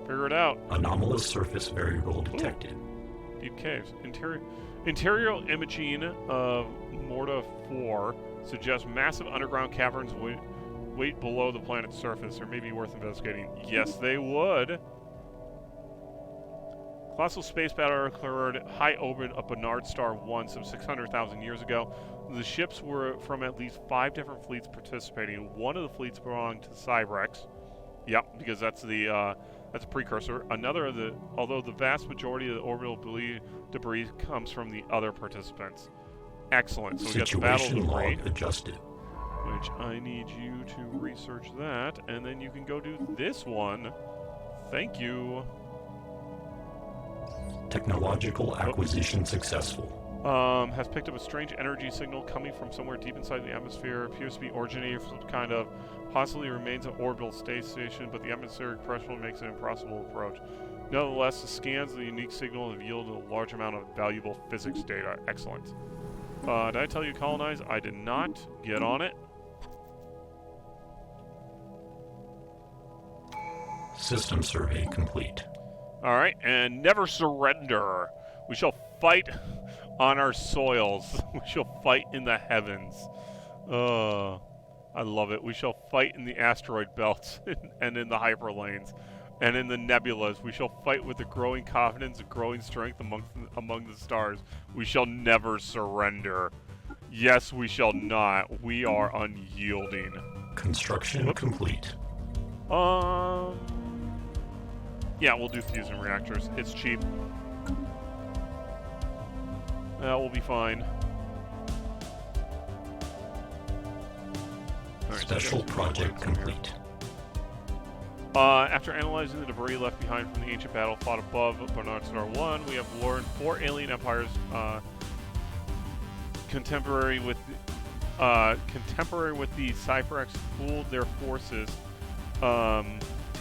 Figure it out. Anomalous surface variable detected. Deep caves. Interior imaging of Morta 4 suggests massive underground caverns wait below the planet's surface. Or may be worth investigating. Yes, they would. Colossal space battle occurred high orbit of Bernard Star 1 some 600,000 years ago. The ships were from at least 5 different fleets participating. One of the fleets belonged to Cyrex. Yep, because that's a precursor. Although the vast majority of the orbital debris comes from the other participants. Excellent. So we got the battle Situation debris, log adjusted. which I need you to research that, and then you can go do this one. Thank you. Technological acquisition successful. Has picked up a strange energy signal coming from somewhere deep inside the atmosphere. Appears to be originating from some kind of possibly remains an orbital space station, but the atmospheric pressure makes it an impossible approach. Nonetheless, the scans of the unique signal have yielded a large amount of valuable physics data. Excellent. Did I tell you colonize? I did not. Get on it. System survey complete. Alright, and never surrender. We shall fight on our soils. We shall fight in the heavens. I love it. We shall fight in the asteroid belts and in the hyperlanes and in the nebulas. We shall fight with the growing confidence and growing strength among the stars. We shall never surrender. Yes, we shall not. We are unyielding. Construction complete. Yeah, we'll do fusion reactors. It's cheap. That will be fine. Right, Special project complete. After analyzing the debris left behind from the ancient battle fought above Bernard Star 1, we have learned 4 alien empires contemporary with the Cypher X pooled their forces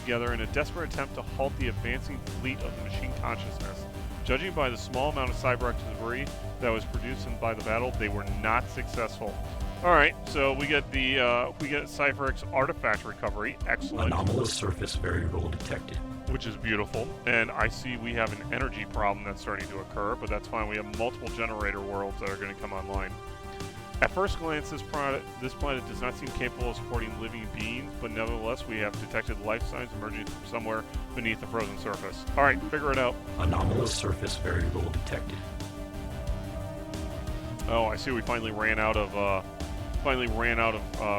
together in a desperate attempt to halt the advancing fleet of the machine consciousness. Judging by the small amount of Cyber X debris that was produced by the battle, they were not successful. All right, so we get the Cypher X artifact recovery. Excellent. Anomalous surface variable detected. Which is beautiful. And I see we have an energy problem that's starting to occur, but that's fine. We have multiple generator worlds that are going to come online. At first glance, this planet does not seem capable of supporting living beings, but nevertheless, we have detected life signs emerging from somewhere beneath the frozen surface. All right, figure it out. Anomalous surface variable detected. Oh, I see. We finally ran out of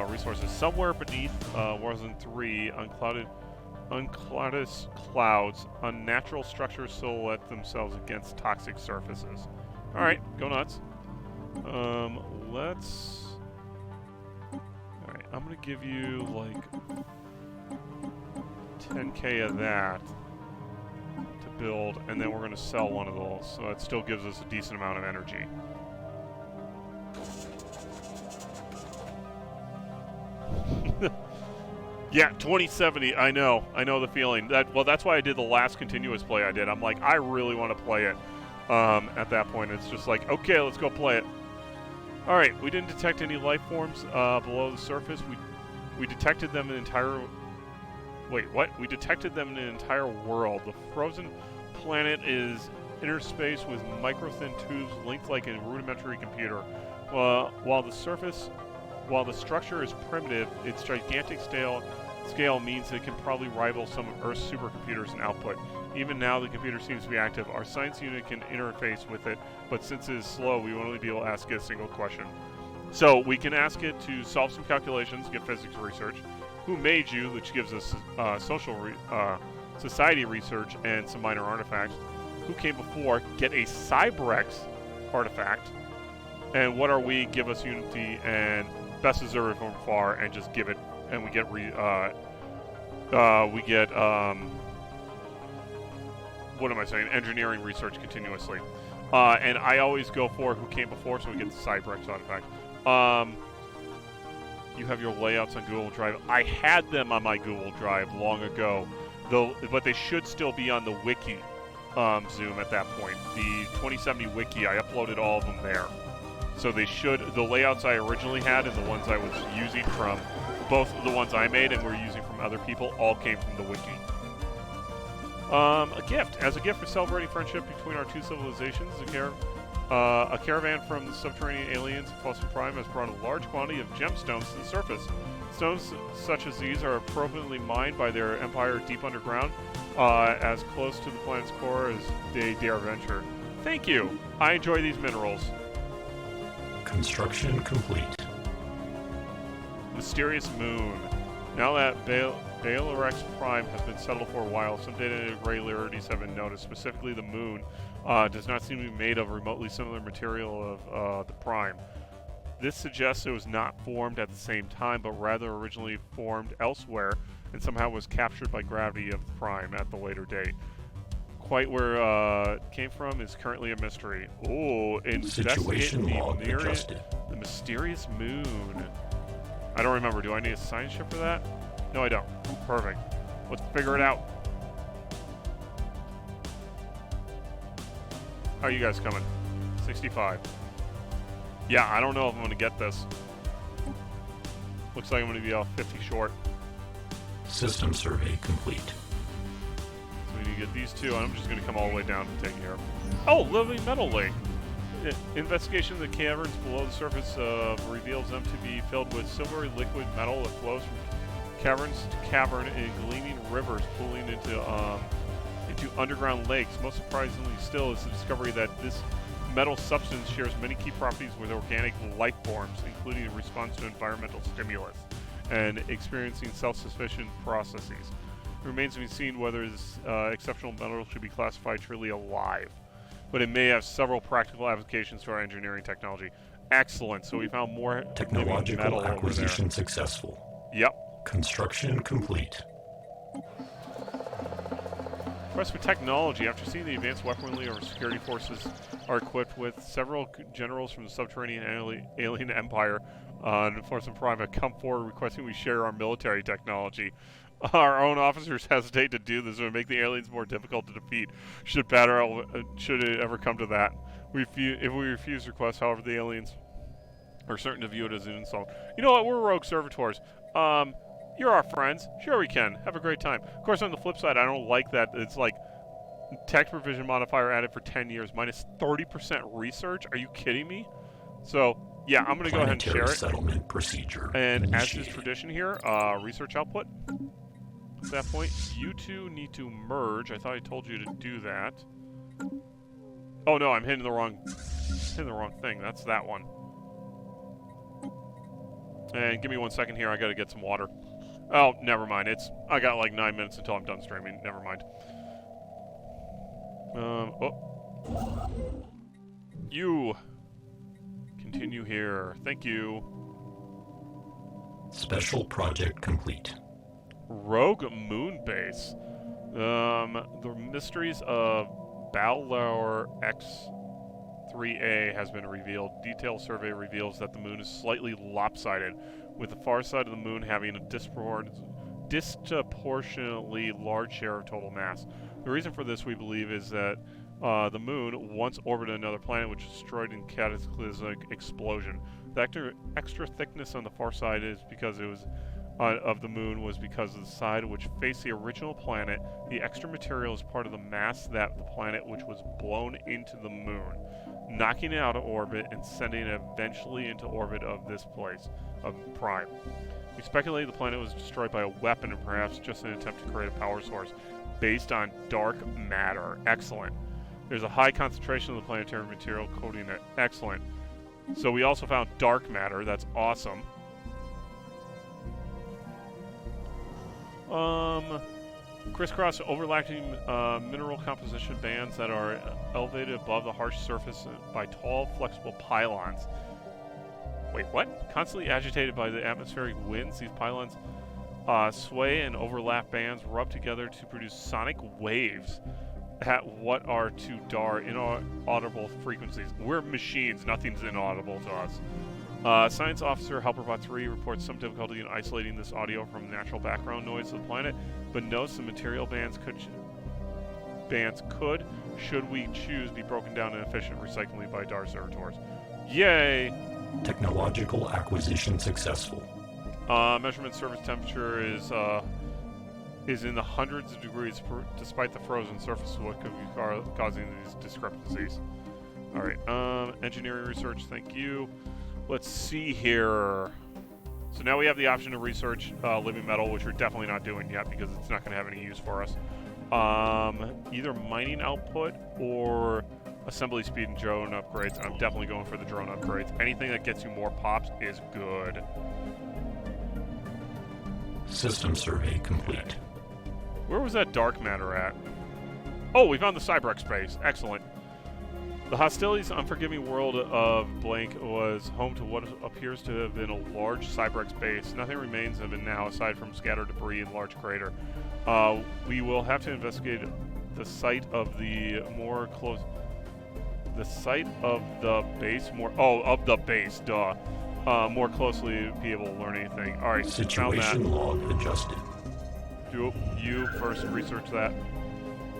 resources. Somewhere beneath Horizon 3, unclouded clouds, unnatural structures silhouette themselves against toxic surfaces. All right, go nuts. Let's... Alright, I'm gonna give you, like, 10k of that to build, and then we're gonna sell one of those, so that still gives us a decent amount of energy. Yeah, 2070, I know the feeling. Well, that's why I did the last continuous play I did. I'm like, I really want to play it. At that point, it's just like, okay, let's go play it. All right, we didn't detect any life forms below the surface. We detected them in an entire... Wait, what? We detected them in an entire world. The frozen planet is interspace with micro-thin tubes linked like a rudimentary computer. While the structure is primitive, its gigantic scale means it can probably rival some of Earth's supercomputers in output. Even now, the computer seems to be active. Our science unit can interface with it, but since it is slow, we won't only be able to ask it a single question. So we can ask it to solve some calculations, get physics research, who made you, which gives us society research and some minor artifacts, who came before, get a Cyber X artifact, and what are we, give us unity and best observer from far, and just give it, and we get what am I saying? Engineering research continuously. And I always go for who came before, so we get the Cyber X artifact. You have your layouts on Google Drive. I had them on my Google Drive long ago, but they should still be on the wiki, Zoom, at that point. The 2070 wiki, I uploaded all of them there. So they should, the layouts I originally had and the ones I was using from, both the ones I made and were using from other people, all came from the wiki. A gift. As a gift for celebrating friendship between our two civilizations, a caravan from the subterranean aliens of Fossil Prime has brought a large quantity of gemstones to the surface. Stones such as these are appropriately mined by their empire deep underground, as close to the planet's core as they dare venture. Thank you. I enjoy these minerals. Construction complete. Mysterious moon. Now that Balerex Prime has been settled for a while, some data irregularities have been noticed. Specifically, the moon does not seem to be made of remotely similar material of the Prime. This suggests it was not formed at the same time, but rather originally formed elsewhere and somehow was captured by gravity of the Prime at the later date. Quite where it came from is currently a mystery. Oh, investigate the mysterious moon. I don't remember. Do I need a science ship for that? No, I don't. Perfect. Let's figure it out. How are you guys coming? 65. Yeah, I don't know if I'm going to get this. Looks like I'm going to be 50 short. System survey complete. So we need to get these two, and I'm just going to come all the way down to take care of them. Oh, living metal lake. Investigation of the caverns below the surface reveals them to be filled with silvery liquid metal that flows from caverns to cavern in gleaming rivers pooling into underground lakes. Most surprisingly still is the discovery that this metal substance shares many key properties with organic life forms, including a response to environmental stimulus and experiencing self-sufficient processes. It remains to be seen whether this exceptional metal should be classified truly alive, but it may have several practical applications to our engineering technology. Excellent. So we found more Technological metal acquisition successful. Yep. Construction complete. Quest for technology. After seeing the advanced weaponry our security forces are equipped with, several generals from the subterranean alien empire and Force Prime have come forward requesting we share our military technology. Our own officers hesitate to do this and would make the aliens more difficult to defeat should it ever come to that. If we refuse requests, however, the aliens are certain to view it as an insult. You know what? We're rogue servitors. You're our friends. Sure we can. Have a great time. Of course, on the flip side, I don't like that it's like text provision modifier added for 10 years, minus 30% research. Are you kidding me? So, yeah, I'm going to go ahead and share it. Settlement procedure and initiated. as is tradition here, research output. At that point, you two need to merge. I thought I told you to do that. Oh no, I'm hitting the wrong thing. That's that one. And give me 1 second here. I got to get some water. Oh, never mind. I got like 9 minutes until I'm done streaming. Never mind. You continue here. Thank you. Special project complete. Rogue Moon Base. The mysteries of Balor X3A has been revealed. Detailed survey reveals that the moon is slightly lopsided, with the far side of the moon having a disproportionately large share of total mass. The reason for this, we believe, is that the moon once orbited another planet which was destroyed in cataclysmic explosion. The extra thickness on the far side is because it was of the moon was because of the side which faced the original planet. The extra material is part of the mass that the planet which was blown into the moon, knocking it out of orbit and sending it eventually into orbit of this place, of Prime. We speculate the planet was destroyed by a weapon and perhaps just an attempt to create a power source based on dark matter. Excellent. There's a high concentration of the planetary material coating it. Excellent. So we also found dark matter. That's awesome. Crisscross overlapping mineral composition bands that are elevated above the harsh surface by tall, flexible pylons. Wait, what? Constantly agitated by the atmospheric winds, these pylons sway and overlap bands rub together to produce sonic waves at what are to DAAR inaudible frequencies. We're machines. Nothing's inaudible to us. Science Officer Helperbot 3 reports some difficulty in isolating this audio from natural background noise of the planet, but notes the material bands could, should we choose, be broken down in efficient recycling by DAAR Servitors. Yay! Technological acquisition successful. Measurement surface temperature is in the hundreds of degrees despite the frozen surface, what could be causing these discrepancies. Alright, engineering research, thank you. Let's see here. So now we have the option to research living metal, which we're definitely not doing yet because it's not going to have any use for us. Either mining output or assembly speed and drone upgrades. I'm definitely going for the drone upgrades. Anything that gets you more pops is good. System survey complete. Where was that dark matter at? Oh, we found the Cybrex base. Excellent. The hostilities' unforgiving world of Blank was home to what appears to have been a large Cybrex base. Nothing remains of it now aside from scattered debris and large crater. We will have to investigate the site of the more close... The site of the base more... Oh, of the base, duh. More closely to be able to learn anything. Alright, Situation log adjusted. You first research that,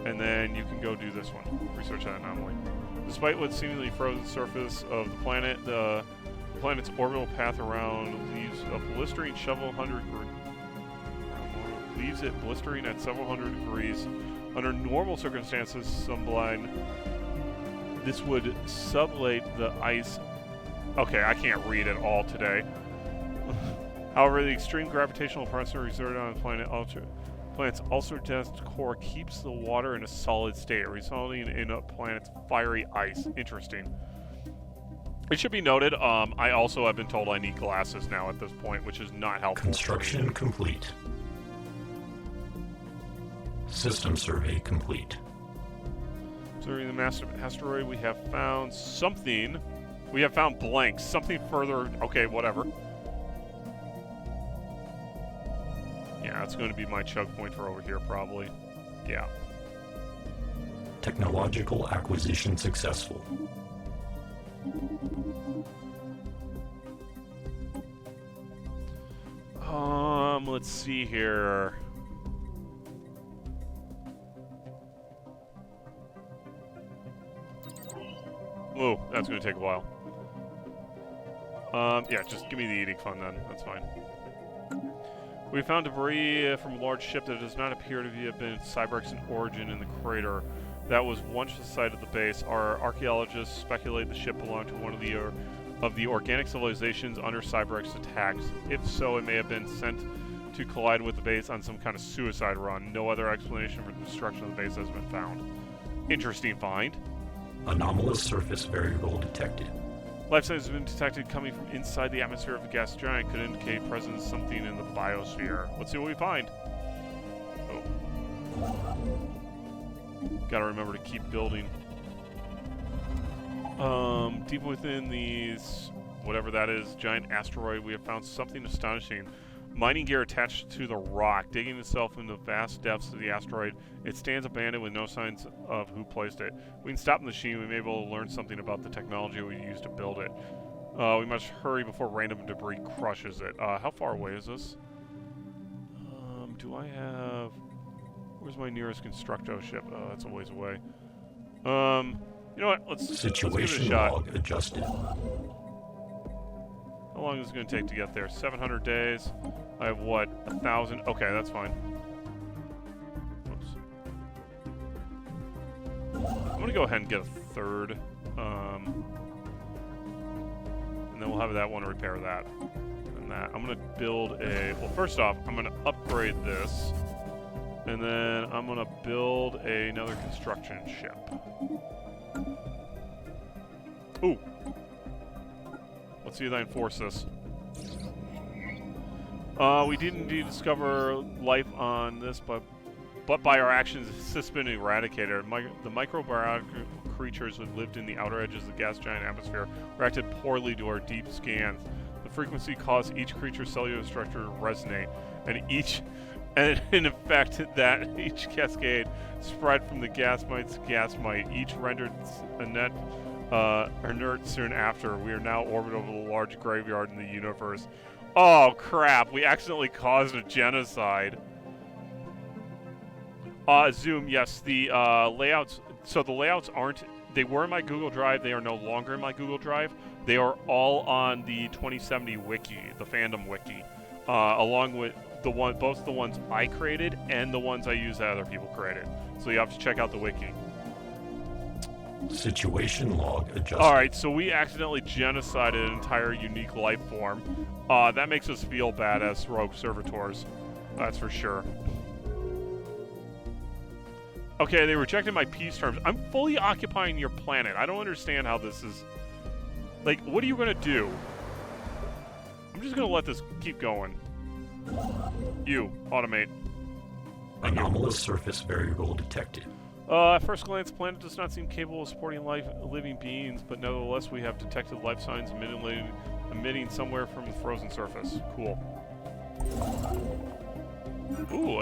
and then you can go do this one. Research that anomaly. Despite what seemingly frozen surface of the planet, the The planet's orbital path around leaves a blistering leaves it blistering at several hundred degrees. Under normal circumstances, Sunblind, this would sublate the ice. Okay, I can't read at all today. However, the extreme gravitational pressure exerted on the planet's ultra-dense core keeps the water in a solid state, resulting in a planet's fiery ice. Interesting. It should be noted, I also have been told I need glasses now at this point, which is not helpful. Construction complete. System survey complete. Observing the massive asteroid, we have found something. We have found blanks. Something further. Okay, whatever. Yeah, that's going to be my choke point for over here, probably. Yeah. Technological acquisition successful. Let's see here. Oh, that's going to take a while. Yeah, just give me the eating fund then. That's fine. We found debris from a large ship that does not appear to have been Cybrex in origin in the crater. That was once the site of the base. Our archaeologists speculate the ship belonged to one of the organic civilizations under Cybrex's attacks. If so, it may have been sent to collide with the base on some kind of suicide run. No other explanation for the destruction of the base has been found. Interesting find. Anomalous surface variable detected. Life signs have been detected coming from inside the atmosphere of the gas giant. Could indicate presence of something in the biosphere. Let's see what we find. Oh. Gotta remember to keep building. Deep within these, whatever that is, giant asteroid, we have found something astonishing. Mining gear attached to the rock, digging itself into the vast depths of the asteroid. It stands abandoned with no signs of who placed it. We can stop the machine. We may be able to learn something about the technology we used to build it. We must hurry before random debris crushes it. How far away is this? Do I have... Where's my nearest Constructo ship? Oh, that's a ways away. You know what? Let's give it a shot. Log adjusted. How long is it going to take to get there? 700 days. I have what? 1,000? Okay, that's fine. Whoops. I'm going to go ahead and get a third. And then we'll have that one repair that. And that. I'm going to build a... Well, first off, I'm going to upgrade this. And then I'm going to build another construction ship. Ooh. Let's see if I enforce this. We did indeed discover life on this, but by our actions, it's just been eradicated. The microbiotic creatures who lived in the outer edges of the gas giant atmosphere reacted poorly to our deep scans. The frequency caused each creature's cellular structure to resonate, and in effect, that each cascade spread from the gas mite to gas mite, each rendered a net inert soon after. We are now orbiting over the large graveyard in the universe. Oh crap, we accidentally caused a genocide. Zoom, yes, the layouts, so the layouts aren't, they were in my Google Drive, they are no longer in my Google Drive. They are all on the 2070 wiki, the fandom wiki, along with both the ones I created and the ones I use that other people created. So you have to check out the wiki. Situation log adjusted. Alright, so we accidentally genocided an entire unique life form. That makes us feel bad as rogue servitors. That's for sure. Okay, they rejected my peace terms. I'm fully occupying your planet. I don't understand how this is... Like, what are you gonna do? I'm just gonna let this keep going. You, automate. Anomalous surface variable detected. At first glance, the planet does not seem capable of supporting living beings, but nevertheless, we have detected life signs emitting somewhere from the frozen surface. Cool. Ooh,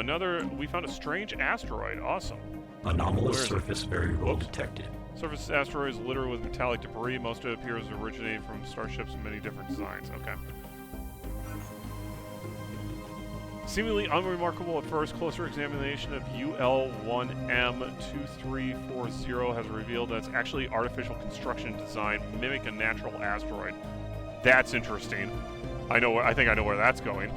we found a strange asteroid. Awesome. Anomalous surface variable detected. Surface asteroid is littered with metallic debris. Most of it appears to originate from starships of many different designs. Okay. Seemingly unremarkable at first, closer examination of UL1M2340 has revealed that it's actually artificial construction design, mimic a natural asteroid. That's interesting. I think I know where that's going.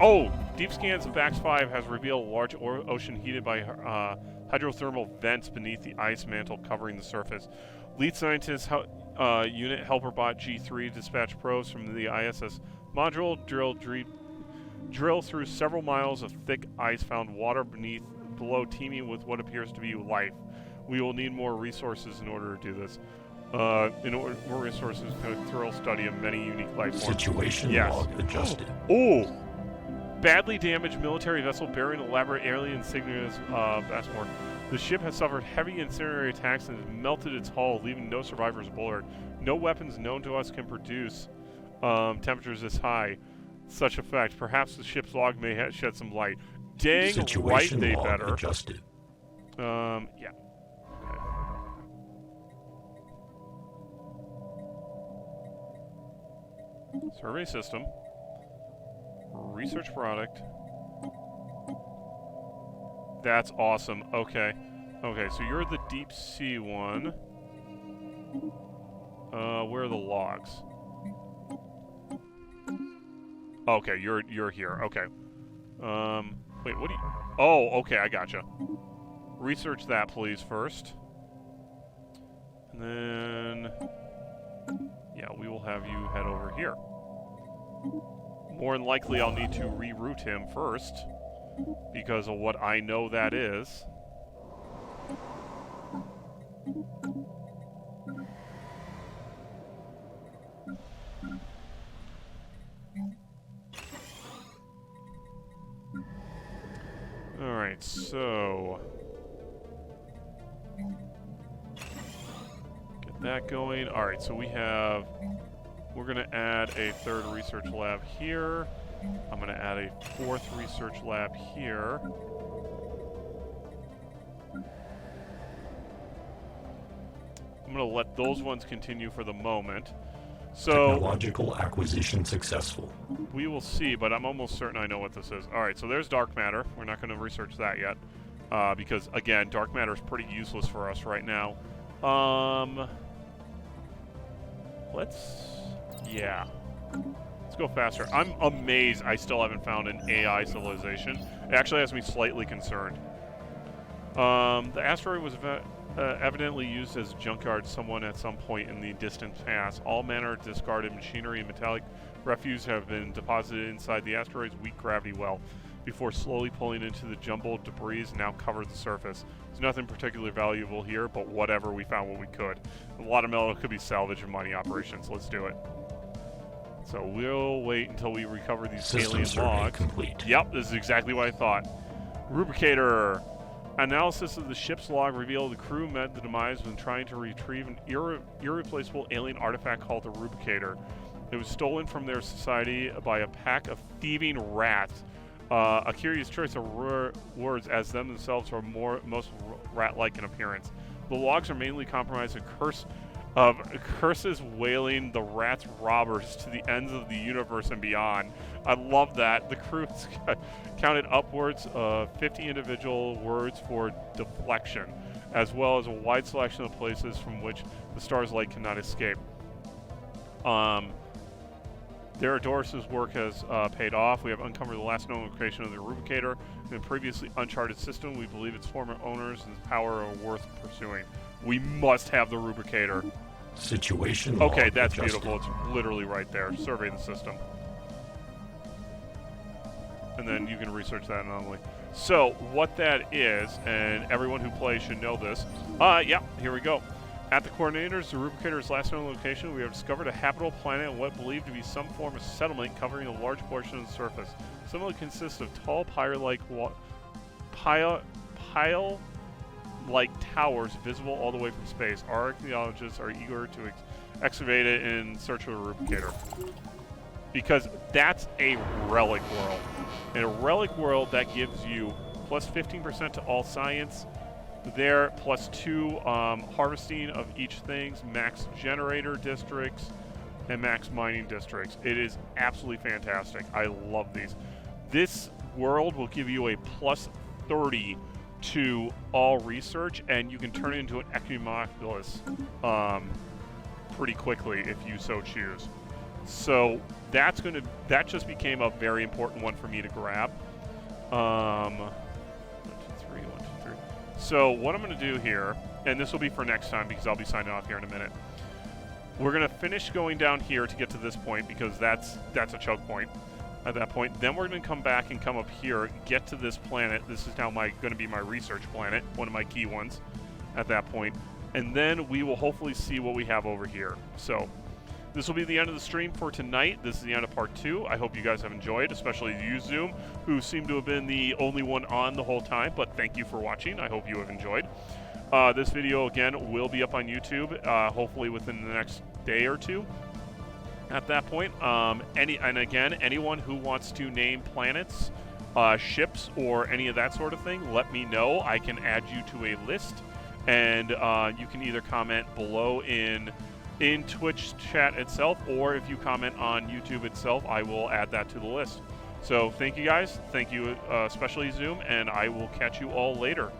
Oh, deep scans of Vax 5 has revealed a large ocean heated by hydrothermal vents beneath the ice mantle covering the surface. Lead scientist unit helper bot G3 dispatched probes from the ISS module, drill through several miles of thick ice, found water below teeming with what appears to be life. We will need more resources in order to do this. More resources can a thorough study of many unique life forms. Situation log adjusted. Oh! Badly damaged military vessel bearing elaborate alien insignias of Asmore. The ship has suffered heavy incendiary attacks and has melted its hull, leaving no survivors aboard. No weapons known to us can produce temperatures this high. Such effect. Perhaps the ship's log may shed some light. Dang Situation right they log better. Adjusted. Yeah. Okay. Survey system. Research product. That's awesome. Okay. Okay, so you're the deep sea one. Where are the logs? Okay, you're here. Okay. Wait, what do you... Oh, okay, I gotcha. Research that, please, first. And then... Yeah, we will have you head over here. More than likely, I'll need to reroute him first, because of what I know that is. Alright, so... Get that going. Alright, so we have... We're going to add a third research lab here. I'm going to add a fourth research lab here. I'm going to let those ones continue for the moment. So Technological acquisition successful. we will see, but I'm almost certain I know what this is. Alright, so there's dark matter. We're not going to research that yet. Because, again, dark matter is pretty useless for us right now. Yeah. Let's go faster. I'm amazed I still haven't found an AI civilization. It actually has me slightly concerned. The asteroid was evidently used as a junkyard someone at some point in the distant past. All manner of discarded machinery and metallic refuse have been deposited inside the asteroid's weak gravity well before slowly pulling into the jumbled debris now covered the surface. There's nothing particularly valuable here, but whatever, we found what we could. A lot of metal could be salvage and mining operations. Let's do it. So we'll wait until we recover these alien logs. Complete. Yep, this is exactly what I thought. Rubricator. Analysis of the ship's log revealed the crew met the demise when trying to retrieve an irreplaceable alien artifact called the Rubricator. It was stolen from their society by a pack of thieving rats. A curious choice of words, as them themselves are most rat-like in appearance. The logs are mainly comprised of curses wailing the rats' robbers to the ends of the universe and beyond. I love that. The crew counted upwards of 50 individual words for deflection, as well as a wide selection of places from which the star's light cannot escape. Theodoros' work has paid off. We have uncovered the last known location of the Rubricator. In a previously uncharted system, we believe its former owners and its power are worth pursuing. We must have the Rubricator. Situation Okay, log that's adjusted. beautiful. It's literally right there. Survey the system. And then you can research that anomaly. So, what that is, and everyone who plays should know this. Yeah, here we go. At the coordinators, the Rubricator's last known location, we have discovered a habitable planet and what believed to be some form of settlement covering a large portion of the surface. Similarly consists of tall pile-like towers visible all the way from space. Our archaeologists are eager to excavate it in search of a Rubricator. Because that's a relic world. In a relic world, that gives you plus 15% to all science. There, plus 2 harvesting of each things, max generator districts, and max mining districts. It is absolutely fantastic. I love these. This world will give you a plus 30 to all research, and you can turn it into an Equimoculus pretty quickly if you so choose. So that just became a very important one for me to grab. 1, 2, 3, 1, 2, 3. So what I'm going to do here, and this will be for next time because I'll be signing off here in a minute. We're going to finish going down here to get to this point because that's a choke point at that point. Then we're going to come back and come up here, get to this planet. This is now going to be my research planet, one of my key ones at that point. And then we will hopefully see what we have over here. So this will be the end of the stream for tonight. This is the end of part 2. I hope you guys have enjoyed, especially you, Zoom, who seem to have been the only one on the whole time. But thank you for watching. I hope you have enjoyed. This video, again, will be up on YouTube, hopefully within the next day or two. At that point, anyone who wants to name planets, ships, or any of that sort of thing, let me know. I can add you to a list, and you can either comment below in Twitch chat itself, or if you comment on YouTube itself, I will add that to the list. So thank you guys. Thank you, especially Zoom, and I will catch you all later.